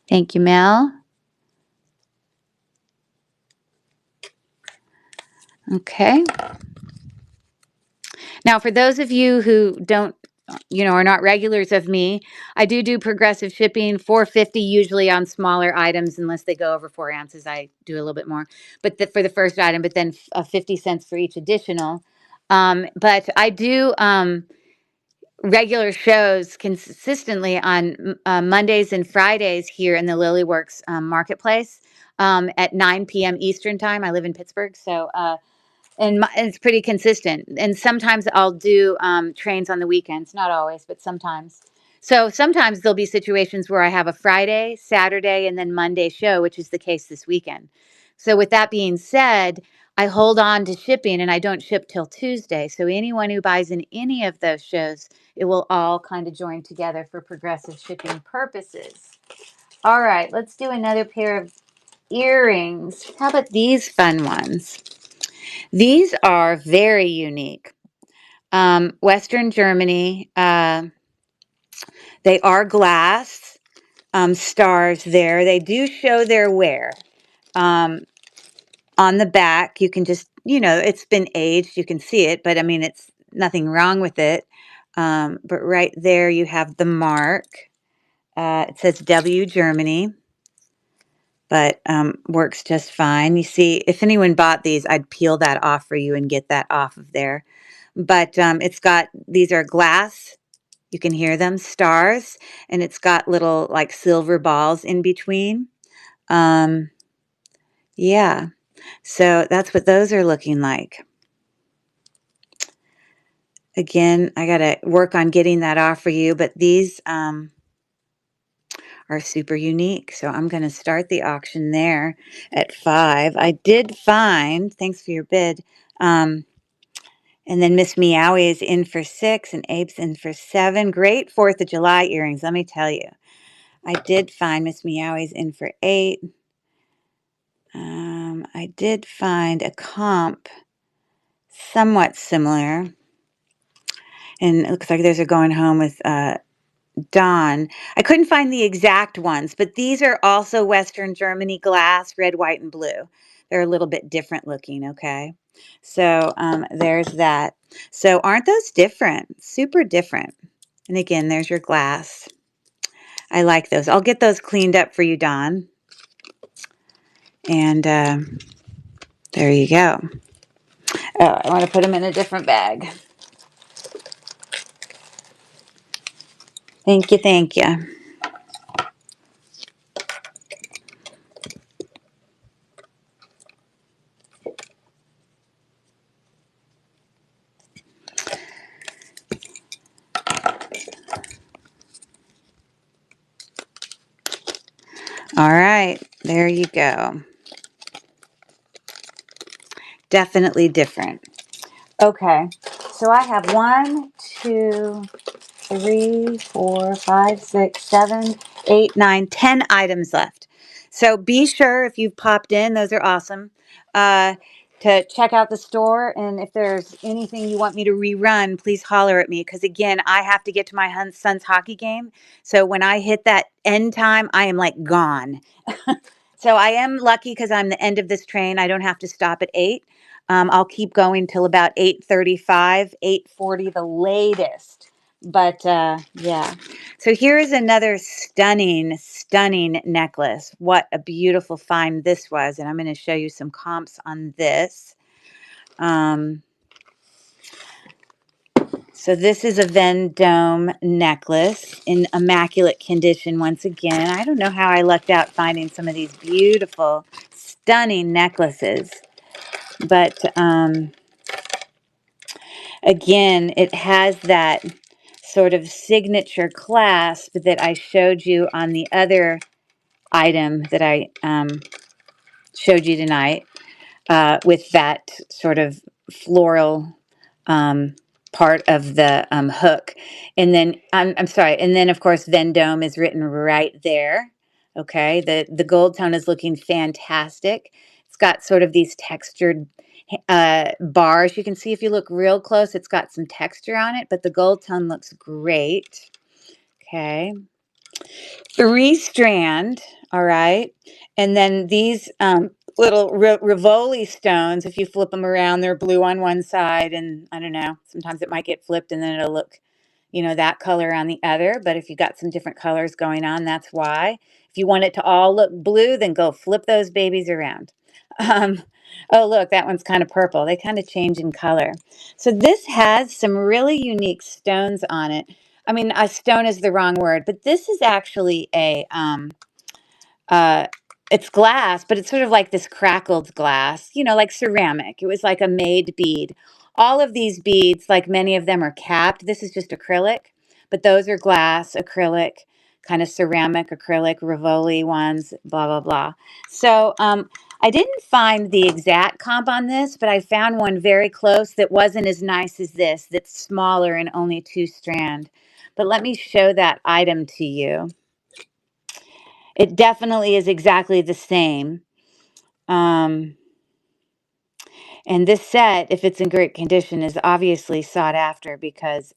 Thank you, Mel. Okay. Now, for those of you who don't, you know, are not regulars of me, I do progressive shipping, $4.50 usually on smaller items, unless they go over 4 ounces. I do a little bit more, but for the first item, but then 50 cents for each additional. But I do regular shows consistently on Mondays and Fridays here in the Lilyworks marketplace at 9 p.m. Eastern time. I live in Pittsburgh, so and it's pretty consistent. And sometimes I'll do trains on the weekends, not always, but sometimes. So sometimes there'll be situations where I have a Friday, Saturday, and then Monday show, which is the case this weekend. So with that being said, I hold on to shipping and I don't ship till Tuesday. So anyone who buys in any of those shows, it will all kind of join together for progressive shipping purposes. All right, let's do another pair of earrings. How about these fun ones? These are very unique. Western Germany, they are glass stars there. They do show their wear. On the back, you can just, you know, it's been aged. You can see it, but I mean, it's nothing wrong with it. But right there, you have the mark. It says W Germany, but works just fine. You see, if anyone bought these, I'd peel that off for you and get that off of there. But it's got, these are glass. You can hear them, stars, and it's got little like silver balls in between. Yeah, so that's what those are looking like. Again, I got to work on getting that off for you, but these are super unique. So I'm going to start the auction there at 5. I did find, thanks for your bid, and then Miss Meowie is in for 6 and Abe's in for 7. Great 4th of July earrings, let me tell you. I did find Miss Meowie's in for 8. I did find a comp somewhat similar. And it looks like those are going home with Dawn. I couldn't find the exact ones, but these are also Western Germany glass, red, white, and blue. They're a little bit different looking, okay? So there's that. So aren't those different? Super different. And again, there's your glass. I like those. I'll get those cleaned up for you, Don. And there you go. Oh, I want to put them in a different bag. Thank you, thank you. All right, there you go. Definitely different. Okay, so I have 1, 2, 3, 4, 5, 6, 7, 8, 9, 10 items left. So be sure if you've popped in, those are awesome, to check out the store. And if there's anything you want me to rerun, please holler at me. Because again, I have to get to my son's hockey game. So when I hit that end time, I am like gone. So I am lucky because I'm the end of this train. I don't have to stop at 8. I'll keep going till about 8:35, 8:40 the latest. But yeah. So here is another stunning, stunning necklace. What a beautiful find this was. And I'm going to show you some comps on this. So this is a Vendome necklace in immaculate condition once again. I don't know how I lucked out finding some of these beautiful, stunning necklaces. But again, it has that sort of signature clasp that I showed you on the other item that I showed you tonight, with that sort of floral part of the hook. And then, I'm sorry, and then of course Vendome is written right there. Okay, the gold tone is looking fantastic. It's got sort of these textured bars. You can see if you look real close, it's got some texture on it, but the gold tone looks great. Okay. 3-strand, all right. And then these little Rivoli stones, if you flip them around, they're blue on one side, and I don't know, sometimes it might get flipped and then it'll look, that color on the other. But if you got some different colors going on, that's why. If you want it to all look blue, then go flip those babies around. Um, oh, look, that one's kind of purple. They kind of change in color. So this has some really unique stones on it. I mean, a stone is the wrong word, but this is actually uh, it's glass, but it's sort of like this crackled glass, like ceramic. It was like a made bead. All of these beads, like many of them are capped. This is just acrylic, but those are glass, acrylic, kind of ceramic, acrylic, Rivoli ones, blah, blah, blah. So, I didn't find the exact comp on this, but I found one very close that wasn't as nice as this, that's smaller and only 2-strand. But let me show that item to you. It definitely is exactly the same. And this set, if it's in great condition, is obviously sought after because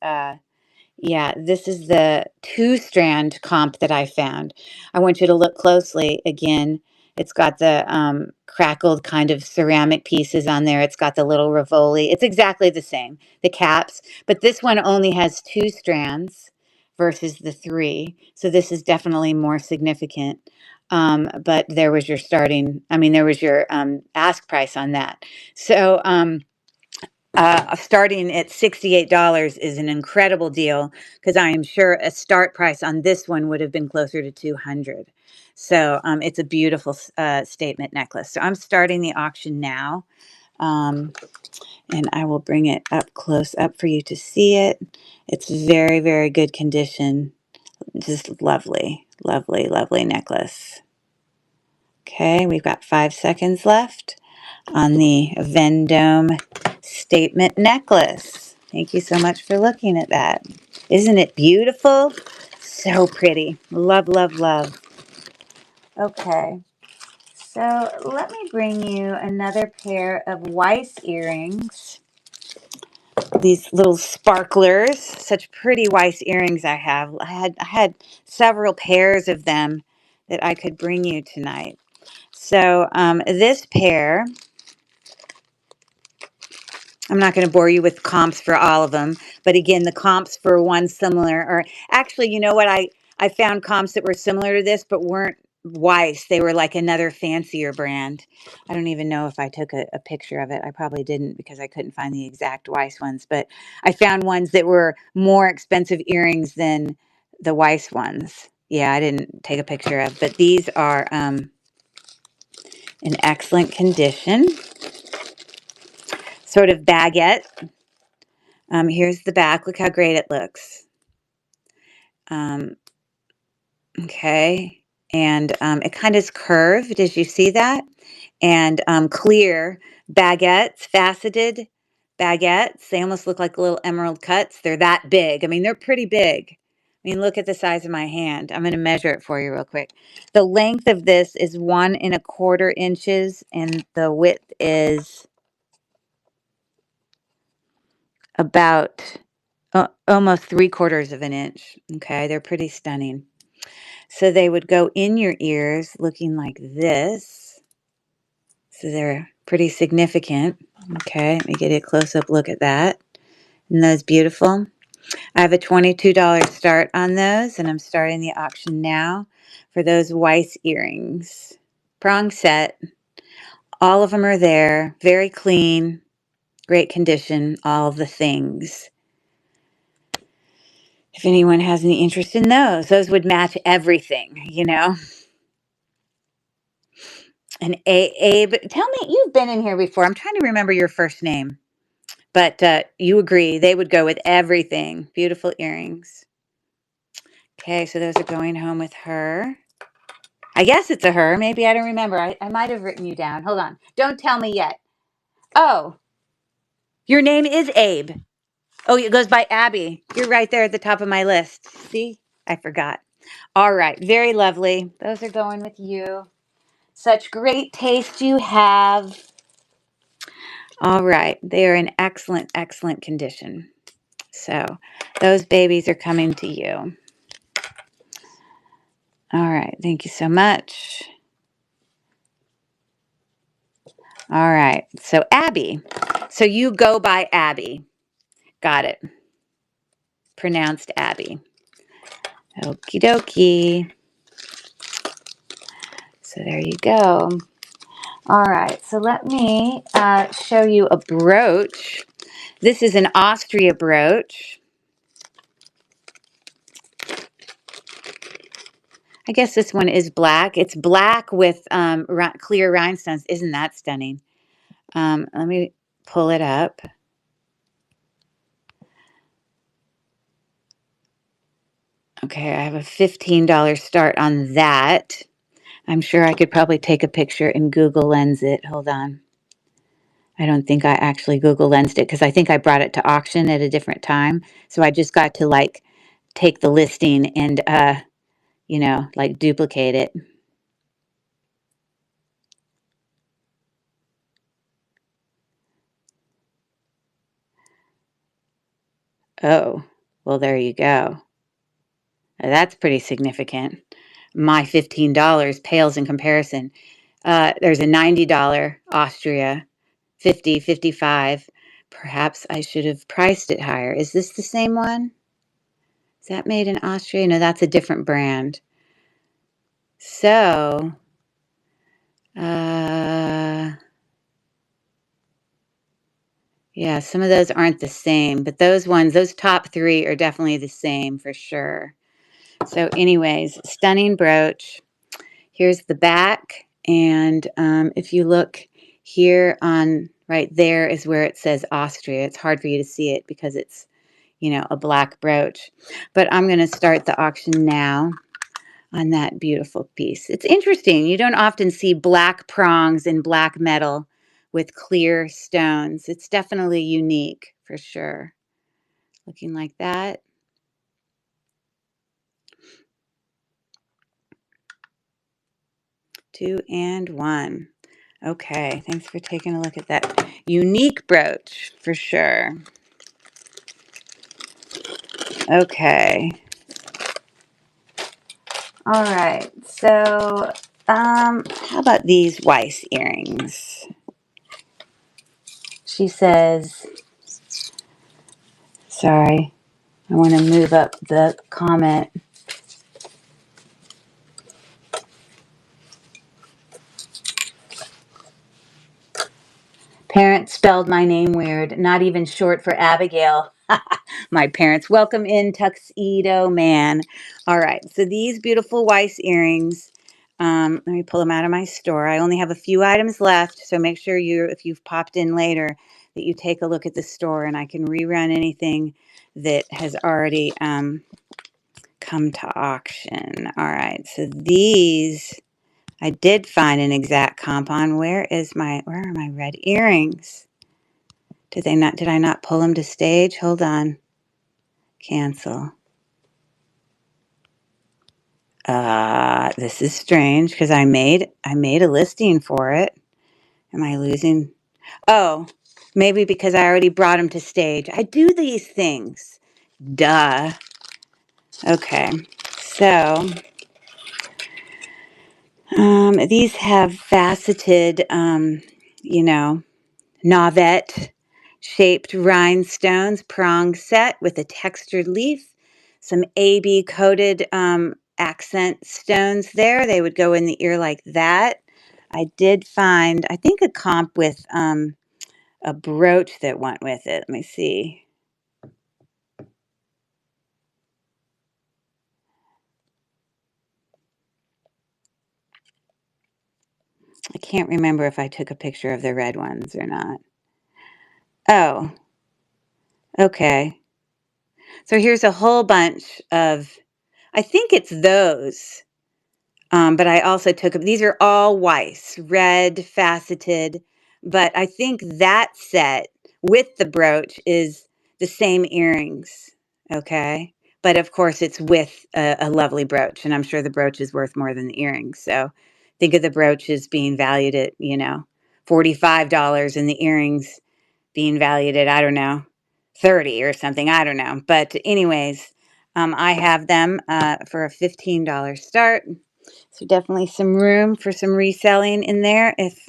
yeah, this is the 2-strand comp that I found. I want you to look closely again. It's got the crackled kind of ceramic pieces on there. It's got the little Rivoli. It's exactly the same, the caps, but this one only has 2 strands versus the 3. So this is definitely more significant. But there was your there was your ask price on that. So starting at $68 is an incredible deal because I am sure a start price on this one would have been closer to 200. So it's a beautiful statement necklace. So I'm starting the auction now, and I will bring it up close up for you to see it. It's very, very good condition. Just lovely, lovely, lovely necklace. Okay, we've got 5 seconds left on the Vendome statement necklace. Thank you so much for looking at that. Isn't it beautiful? So pretty. Love, love, love. Okay, so let me bring you another pair of Weiss earrings. These little sparklers, such pretty Weiss earrings I have. I had several pairs of them that I could bring you tonight. So this pair, I'm not going to bore you with comps for all of them, but again, the comps for one similar, or actually, you know what? I found comps that were similar to this, but weren't Weiss. They were like another fancier brand. I don't even know if I took a picture of it. I probably didn't because I couldn't find the exact Weiss ones, but I found ones that were more expensive earrings than the Weiss ones. Yeah, I didn't take a picture of, but these are in excellent condition. Sort of baguette. Here's the back. Look how great it looks. Okay. And it kind of is curved. Did you see that? And clear baguettes, faceted baguettes. They almost look like little emerald cuts. They're that big. I mean, they're pretty big. I mean, look at the size of my hand. I'm going to measure it for you real quick. The length of this is 1¼ inches, and the width is about almost 3/4 of an inch. Okay, they're pretty stunning. So they would go in your ears looking like this. So they're pretty significant. Okay, let me get a close-up look at that. Isn't those beautiful? I have a $22 start on those, and I'm starting the auction now for those Weiss earrings. Prong set. All of them are there. Very clean, great condition, all of the things. If anyone has any interest in those would match everything, you know? And Abe, tell me, you've been in here before. I'm trying to remember your first name, but you agree they would go with everything. Beautiful earrings. Okay, so those are going home with her. I guess it's a her. Maybe I don't remember. I might have written you down. Hold on. Don't tell me yet. Oh, your name is Abe. Oh, it goes by Abby. You're right there at the top of my list. See? I forgot. All right. Very lovely. Those are going with you. Such great taste you have. All right. They are in excellent, excellent condition. So those babies are coming to you. All right. Thank you so much. All right. So Abby. So you go by Abby. Got it. Pronounced Abby. Okie dokie. So there you go. All right. So let me show you a brooch. This is an Austria brooch. I guess this one is black. It's black with clear rhinestones. Isn't that stunning? Let me pull it up. Okay, I have a $15 start on that. I'm sure I could probably take a picture and Google Lens it. Hold on. I don't think I actually Google Lensed it because I think I brought it to auction at a different time. So I just got to like take the listing and, like duplicate it. Oh, well, there you go. That's pretty significant. My $15 pales in comparison. There's a $90 Austria, 50, 55. Perhaps I should have priced it higher. Is this the same one? Is that made in Austria? No, that's a different brand. So, yeah, some of those aren't the same, but those ones, those top three are definitely the same for sure. So anyways, stunning brooch. Here's the back. And if you look here on right there is where it says Austria. It's hard for you to see it because it's, a black brooch. But I'm going to start the auction now on that beautiful piece. It's interesting. You don't often see black prongs in black metal with clear stones. It's definitely unique for sure. Looking like that. Two and one. Okay, thanks for taking a look at that unique brooch for sure. Okay. All right. So, how about these Weiss earrings? She says, sorry, I want to move up the comment. spelled my name weird, not even short for Abigail. My parents. Welcome in, Tuxedo Man. All right, so these beautiful Weiss earrings, let me pull them out of my store. I only have a few items left, so make sure if you've popped in later, that you take a look at the store, and I can rerun anything that has already come to auction. All right, so these I did find an exact comp on. Where are my red earrings? Did I not pull them to stage? Hold on. Cancel. This is strange because I made a listing for it. Am I losing? Oh, maybe because I already brought them to stage. I do these things. Duh. Okay. So, these have faceted, you know, Nauvet shaped rhinestones, prong set with a textured leaf, some AB coated accent stones there. They would go in the ear like that. I did find, I think, a comp with a brooch that went with it. Let me see. I can't remember if I took a picture of the red ones or not. Oh, okay. So here's a whole bunch of, I think it's those. But I also took, these are all Weiss, red, faceted. But I think that set with the brooch is the same earrings. Okay. But of course, it's with a lovely brooch. And I'm sure the brooch is worth more than the earrings. So think of the brooch as being valued at, $45 and the earrings being valued at, I don't know, 30 or something. I don't know. But anyways, I have them for a $15 start. So definitely some room for some reselling in there if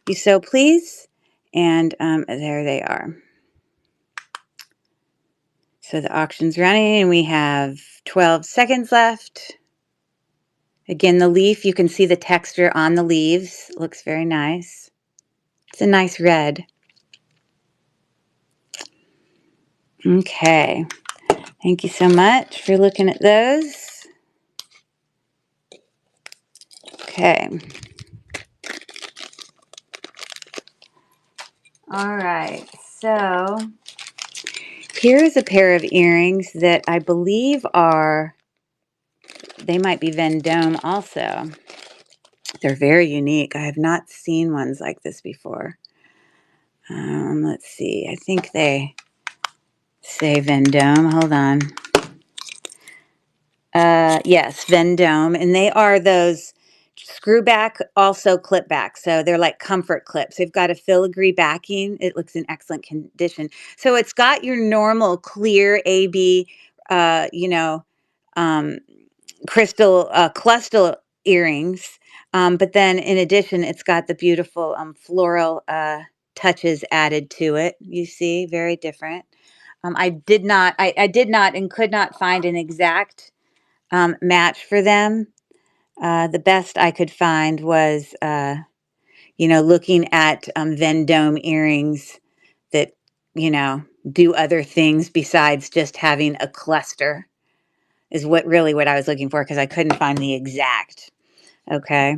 you so please. And there they are. So the auction's running and we have 12 seconds left. Again, the leaf, you can see the texture on the leaves. It looks very nice. It's a nice red. Okay. Thank you so much for looking at those. Okay. All right. So here's a pair of earrings that I believe they might be Vendome also. They're very unique. I have not seen ones like this before. Let's see. I think they say Vendome. Hold on. Yes, Vendome. And they are those screw back, also clip back. So they're like comfort clips. They've got a filigree backing. It looks in excellent condition. So it's got your normal clear AB, uh, you know, um, crystal cluster earrings. But then in addition, it's got the beautiful floral touches added to it. You see, very different. I did not and could not find an exact match for them. The best I could find was, looking at Vendome earrings that, do other things besides just having a cluster is what I was looking for because I couldn't find the exact. Okay.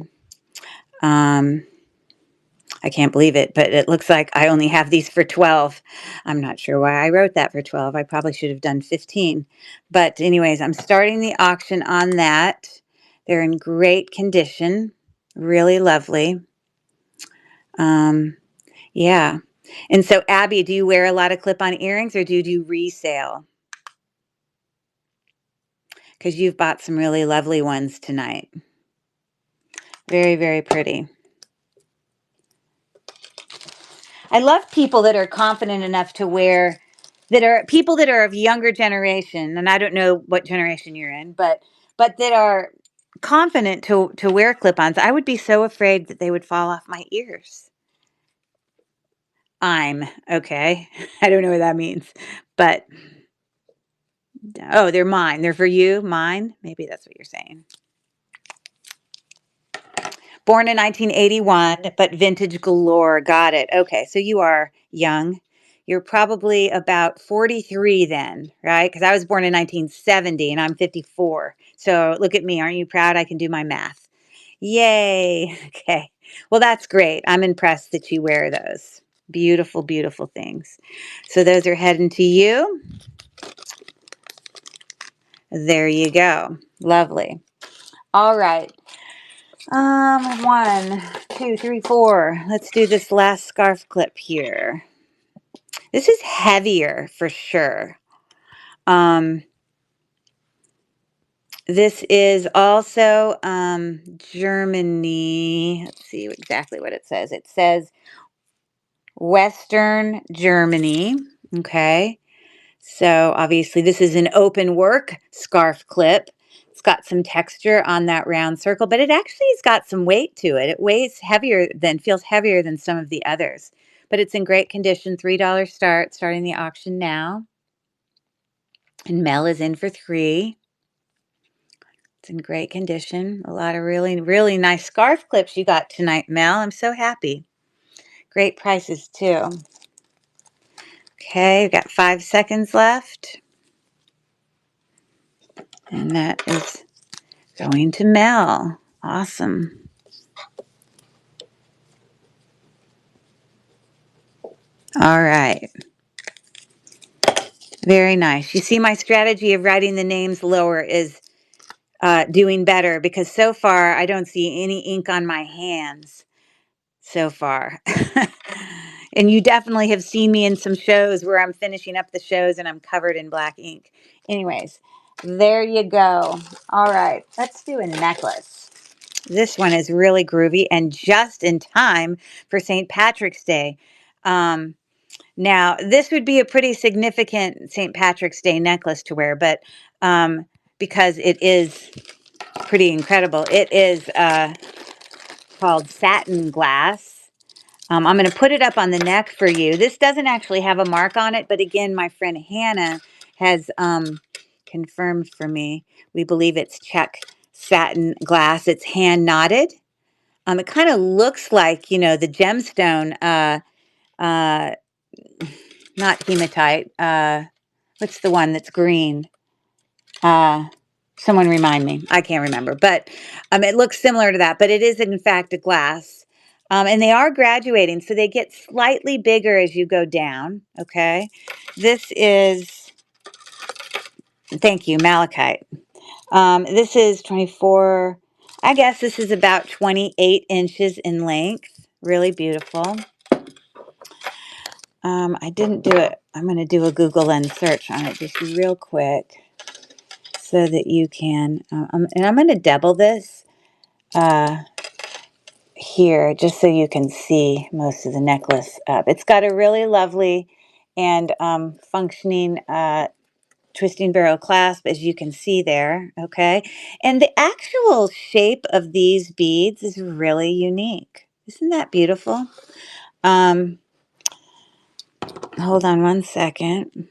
Um, I can't believe it, but it looks like I only have these for 12. I'm not sure why I wrote that for 12. I probably should have done 15. But anyways, I'm starting the auction on that. They're in great condition. Really lovely. Yeah. And so, Abby, do you wear a lot of clip-on earrings or do you do resale? Because you've bought some really lovely ones tonight. Very, very pretty. I love people that are confident enough to wear, that are people that are of younger generation, and I don't know what generation you're in, but that are confident to wear clip-ons. I would be so afraid that they would fall off my ears. I'm okay. I don't know what that means, but oh, they're mine. They're for you, mine. Maybe that's what you're saying. Born in 1981, but vintage galore. Got it. Okay, so you are young. You're probably about 43 then, right? Because I was born in 1970 and I'm 54. So look at me. Aren't you proud? I can do my math. Yay. Okay. Well, that's great. I'm impressed that you wear those. Beautiful, beautiful things. So those are heading to you. There you go. Lovely. All right. 1, 2, 3, 4. Let's do this last scarf clip here. This is heavier for sure. This is also Germany. Let's see exactly what it says. It says Western Germany. Okay. So obviously this is an open work scarf clip. It's got some texture on that round circle, but it actually has got some weight to it. It weighs heavier than, feels heavier than some of the others, but it's in great condition. $3 starting the auction now. And Mel is in for $3. It's in great condition. A lot of really, really nice scarf clips you got tonight, Mel. I'm so happy. Great prices too. Okay, we've got 5 seconds left. And that is going to Mel. Awesome. All right. Very nice. You see, my strategy of writing the names lower is doing better because so far I don't see any ink on my hands so far. And you definitely have seen me in some shows where I'm finishing up the shows and I'm covered in black ink. Anyways, there you go. All right, let's do a necklace. This one is really groovy and just in time for St. Patrick's Day. Now, this would be a pretty significant St. Patrick's Day necklace to wear, but because it is pretty incredible, it is called satin glass. I'm going to put it up on the neck for you. This doesn't actually have a mark on it, but again, my friend Hannah has confirmed for me. We believe it's check satin glass. It's hand knotted. It kind of looks like, you know, the gemstone, not hematite. What's the one that's green? Someone remind me. I can't remember, but it looks similar to that, but it is in fact a glass. And they are graduating, so they get slightly bigger as you go down, okay? This is, thank you, malachite. This is 24, I guess this is about 28 inches in length. Really beautiful. I didn't do it. I'm going to do a Google Lens search on it just real quick so that you can, and I'm going to double this here just so you can see most of the necklace up. It's got a really lovely and functioning twisting barrel clasp, as you can see there, okay? And the actual shape of these beads is really unique. Isn't that beautiful? Hold on one second.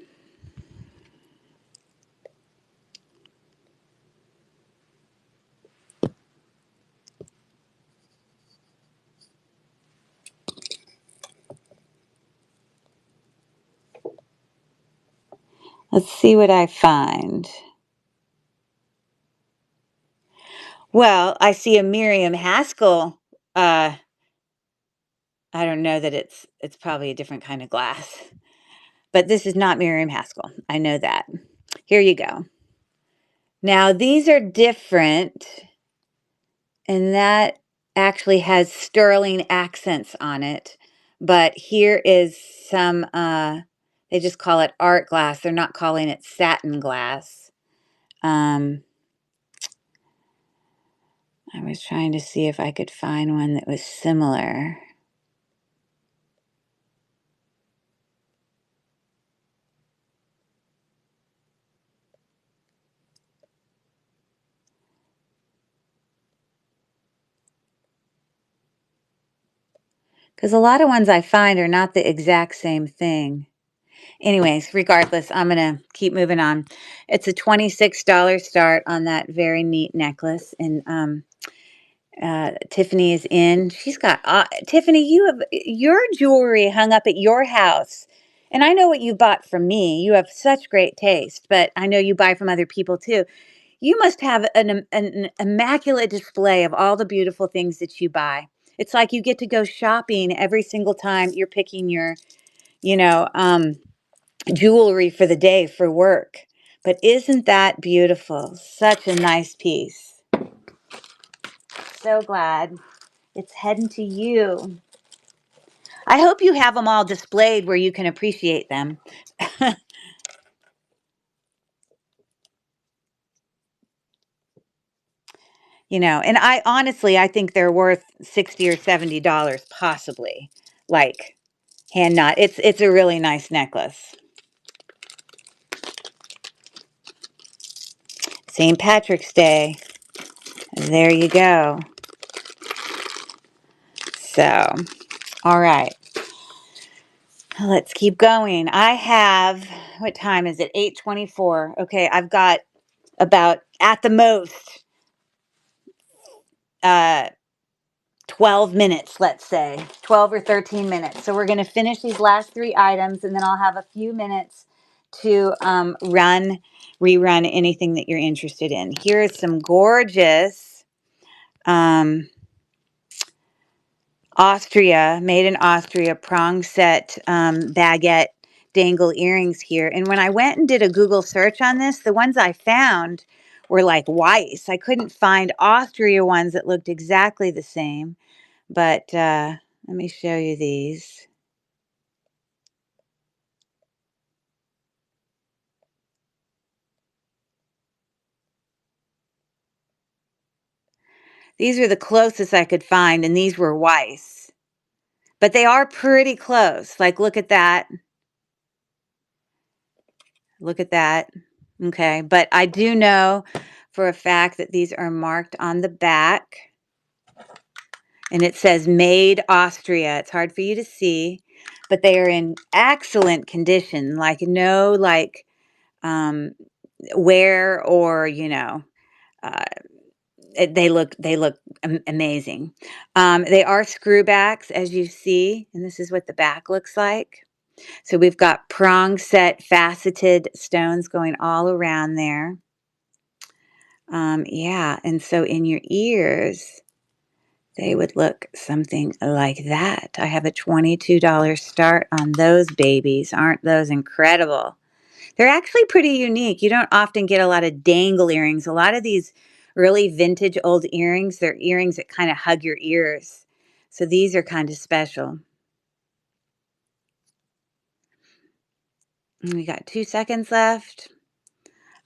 Let's see what I find. Well, I see a Miriam Haskell. I don't know that it's probably a different kind of glass. But this is not Miriam Haskell. I know that. Here you go. Now, these are different, and that actually has sterling accents on it. But here is some, they just call it art glass. They're not calling it satin glass. I was trying to see if I could find one that was similar. Because a lot of ones I find are not the exact same thing. Anyways, regardless, I'm going to keep moving on. It's a $26 start on that very neat necklace. And Tiffany is in. She's got Tiffany. You have your jewelry hung up at your house, and I know what you bought from me. You have such great taste, but I know you buy from other people too. You must have an immaculate display of all the beautiful things that you buy. It's like you get to go shopping every single time you're picking your, you know, jewelry for the day for work. But isn't that beautiful? Such a nice piece. So glad it's heading to you. I hope you have them all displayed where you can appreciate them. And I honestly, I think they're worth 60 or $70 possibly. Like hand knot. It's a really nice necklace. St. Patrick's Day. There you go. So, all right. Let's keep going. I have, what time is it? 8:24. Okay, I've got about at the most uh 12 minutes, let's say 12 or 13 minutes. So we're going to finish these last three items, and then I'll have a few minutes to rerun anything that you're interested in. Here is some gorgeous made in Austria prong set baguette dangle earrings here. And when I went and did a Google search on this, the ones I found were like Weiss. I couldn't find Austria ones that looked exactly the same. But let me show you these. These are the closest I could find, and these were Weiss. But they are pretty close. Like, look at that. Look at that. Okay. But I do know for a fact that these are marked on the back. And it says made Austria. It's hard for you to see, but they are in excellent condition. Like, no, um, wear or, uh, they look amazing. They are screwbacks, as you see, and this is what the back looks like. So we've got prong set faceted stones going all around there. Yeah, and so in your ears, they would look something like that. I have a $22 start on those babies. Aren't those incredible? They're actually pretty unique. You don't often get a lot of dangle earrings. A lot of these really vintage old earrings, they're earrings that kind of hug your ears. So these are kind of special. And we got 2 seconds left.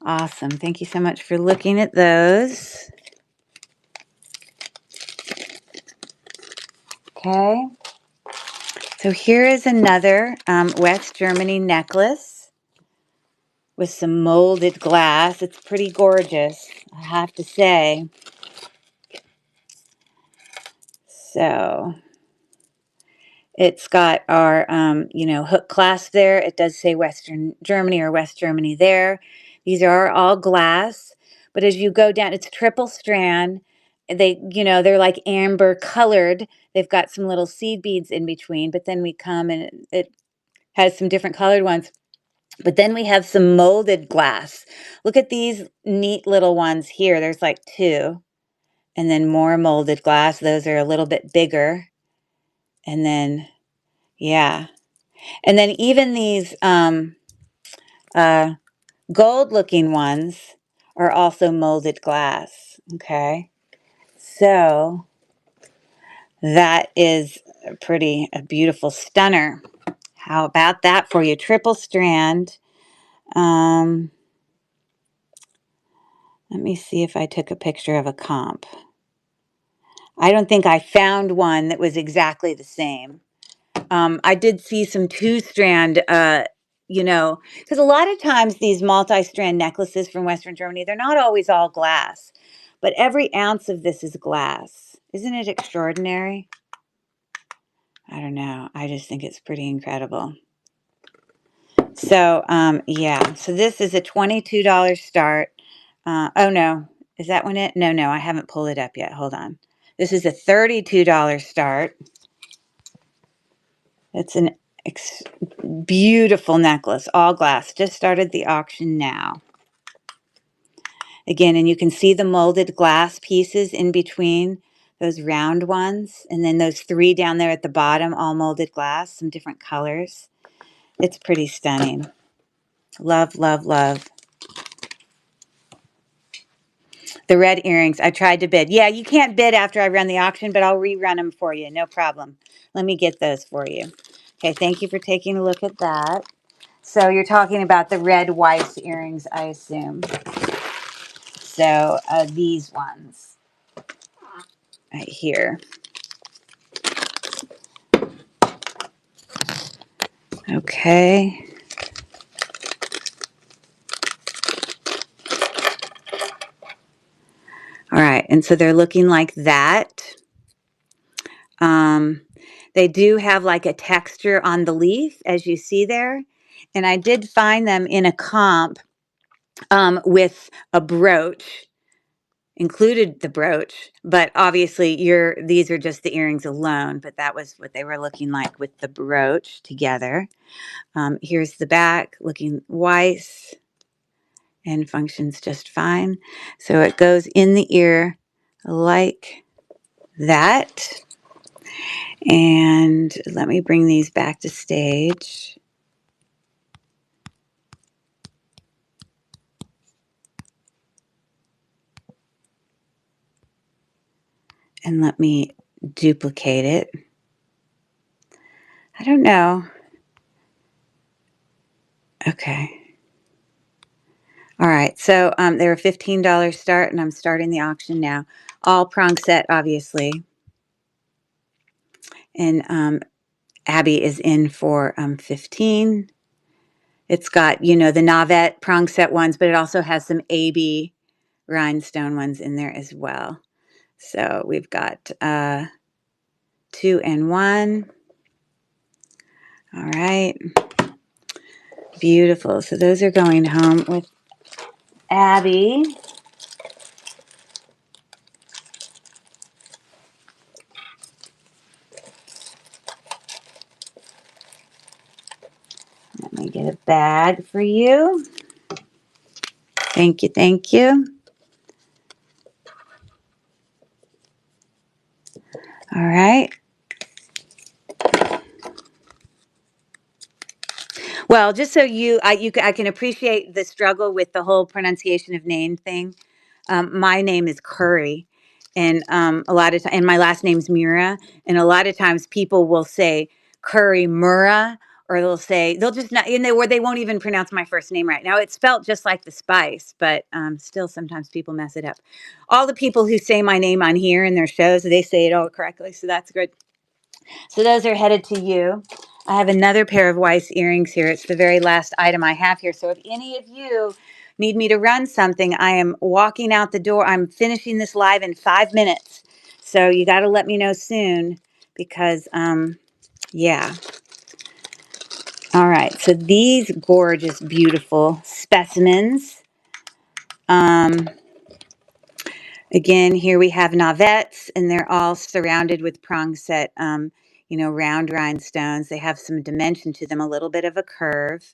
Awesome. Thank you so much for looking at those. Okay. So here is another West Germany necklace with some molded glass. It's pretty gorgeous, I have to say. So it's got our, hook clasp there. It does say Western Germany or West Germany there. These are all glass, but as you go down, it's triple strand. They're like amber colored. They've got some little seed beads in between, but then we come and it has some different colored ones. But then we have some molded glass. Look at these neat little ones here. There's like two, and then more molded glass. Those are a little bit bigger. And then, yeah. And then even these uh, gold looking ones are also molded glass. Okay. So that is a beautiful stunner. How about that for you? Triple strand. Um, Let me see if I took a picture of a comp. I don't think I found one that was exactly the same. I did see some two-strand, because a lot of times these multi-strand necklaces from Western Germany, they're not always all glass, but every ounce of this is glass. Isn't it extraordinary? I don't know. I just think it's pretty incredible. So, yeah. So this is a $22 start. Oh no, is that one it? No, I haven't pulled it up yet. Hold on. This is a $32 start. It's an beautiful necklace, all glass. Just started the auction now. Again, and you can see the molded glass pieces in between, those round ones, and then those 3 down there at the bottom, all molded glass, some different colors. It's pretty stunning. Love, love, love. The red earrings, I tried to bid. Yeah, you can't bid after I run the auction, but I'll rerun them for you. No problem. Let me get those for you. Okay, thank you for taking a look at that. So you're talking about the red Weiss earrings, I assume. So these ones right here. Okay. All right, and so they're looking like that. They do have like a texture on the leaf, as you see there. And I did find them in a comp with a brooch, included the brooch, but obviously these are just the earrings alone, but that was what they were looking like with the brooch together. Here's the back, looking Weiss, and functions just fine. So it goes in the ear like that. And let me bring these back to stage. And let me duplicate it. I don't know. Okay. All right. So they're a $15 start, and I'm starting the auction now. All prong set, obviously. And Abby is in for 15. It's got, the Navette prong set ones, but it also has some AB rhinestone ones in there as well. So we've got 2 and 1. All right. Beautiful. So those are going home with Abby. Let me get a bag for you. Thank you, thank you. All right. Well, just so I can appreciate the struggle with the whole pronunciation of name thing. My name is Curry, and a lot of and my last name's Mura, and a lot of times people will say Curry Mura, or they'll just not, where they won't even pronounce my first name right. Now it's spelled just like the spice, but still sometimes people mess it up. All the people who say my name on here in their shows, they say it all correctly, so that's good. So those are headed to you. I have another pair of Weiss earrings here. It's the very last item I have here. So if any of you need me to run something, I am walking out the door. I'm finishing this live in 5 minutes. So you got to let me know soon because, yeah. All right. So these gorgeous, beautiful specimens. Again, here we have Navettes, and they're all surrounded with prong set, round rhinestones. They have some dimension to them, a little bit of a curve.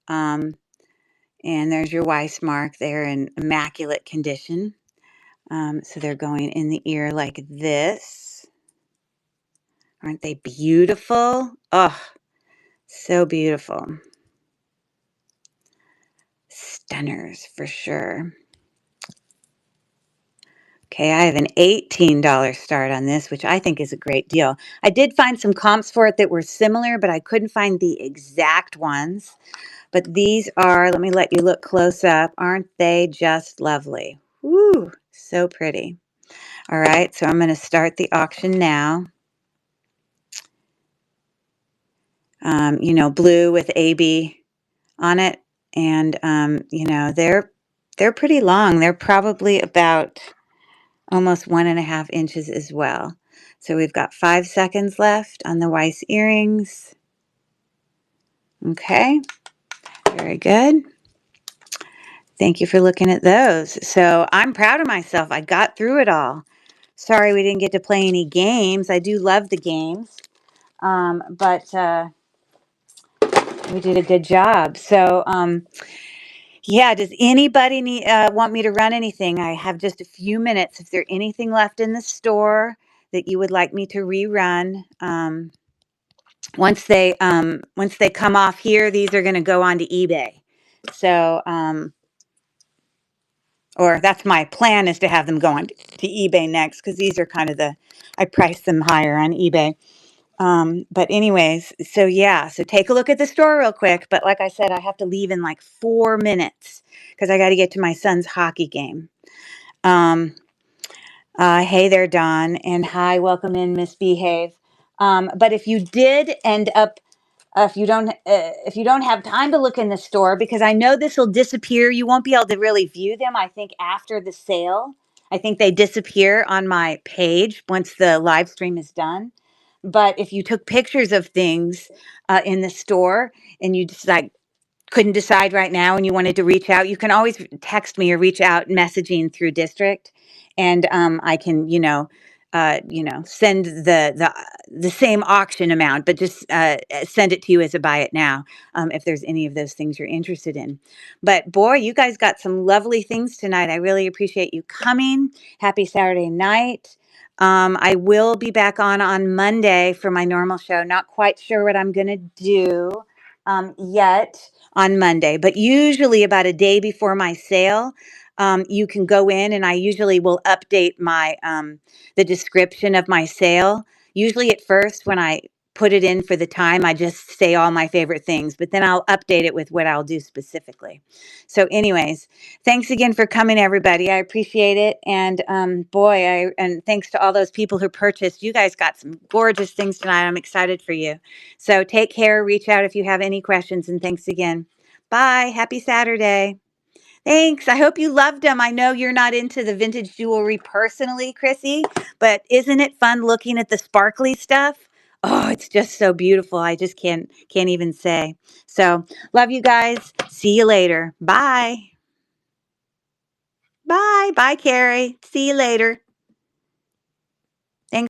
Um, and there's your Weiss mark. They're in immaculate condition. So they're going in the ear like this. Aren't they beautiful? Oh, so beautiful. Stunners for sure. Okay, I have an $18 start on this, which I think is a great deal. I did find some comps for it that were similar, but I couldn't find the exact ones. But these are, let me let you look close up. Aren't they just lovely? Woo, so pretty. All right, so I'm going to start the auction now. Blue with AB on it. And, they're pretty long. They're probably about almost 1.5 inches as well. So we've got 5 seconds left on the Weiss earrings. Okay, very good. Thank you for looking at those. So I'm proud of myself. I got through it all. Sorry we didn't get to play any games. I do love the games. But we did a good job. So, yeah, does anybody want me to run anything? I have just a few minutes. If there's anything left in the store that you would like me to rerun, once they come off here, these are going to go onto eBay. So, or that's my plan, is to have them go on to eBay next, because these are kind of I price them higher on eBay. But anyways, so yeah, so take a look at the store real quick. But like I said, I have to leave in like 4 minutes because I got to get to my son's hockey game. Um, hey there, Don, and hi, welcome in, Misbehave. But if you did end up, if you don't have time to look in the store, because I know this will disappear, you won't be able to really view them. I think after the sale, I think they disappear on my page once the live stream is done. But if you took pictures of things in the store and you just like couldn't decide right now and you wanted to reach out, you can always text me or reach out messaging through district, and I can, send the same auction amount, but just send it to you as a buy it now, if there's any of those things you're interested in. But boy, you guys got some lovely things tonight. I really appreciate you coming. Happy Saturday night. I will be back on Monday for my normal show. Not quite sure what I'm going to do yet on Monday, but usually about a day before my sale, you can go in and I usually will update the description of my sale. Usually at first when I put it in for the time, I just say all my favorite things, but then I'll update it with what I'll do specifically. So anyways, thanks again for coming, everybody. I appreciate it. And and thanks to all those people who purchased. You guys got some gorgeous things tonight. I'm excited for you. So take care. Reach out if you have any questions. And thanks again. Bye. Happy Saturday. Thanks. I hope you loved them. I know you're not into the vintage jewelry personally, Chrissy, but isn't it fun looking at the sparkly stuff? Oh, it's just so beautiful. I just can't even say. So, love you guys. See you later. Bye. Bye. Bye, Carrie. See you later.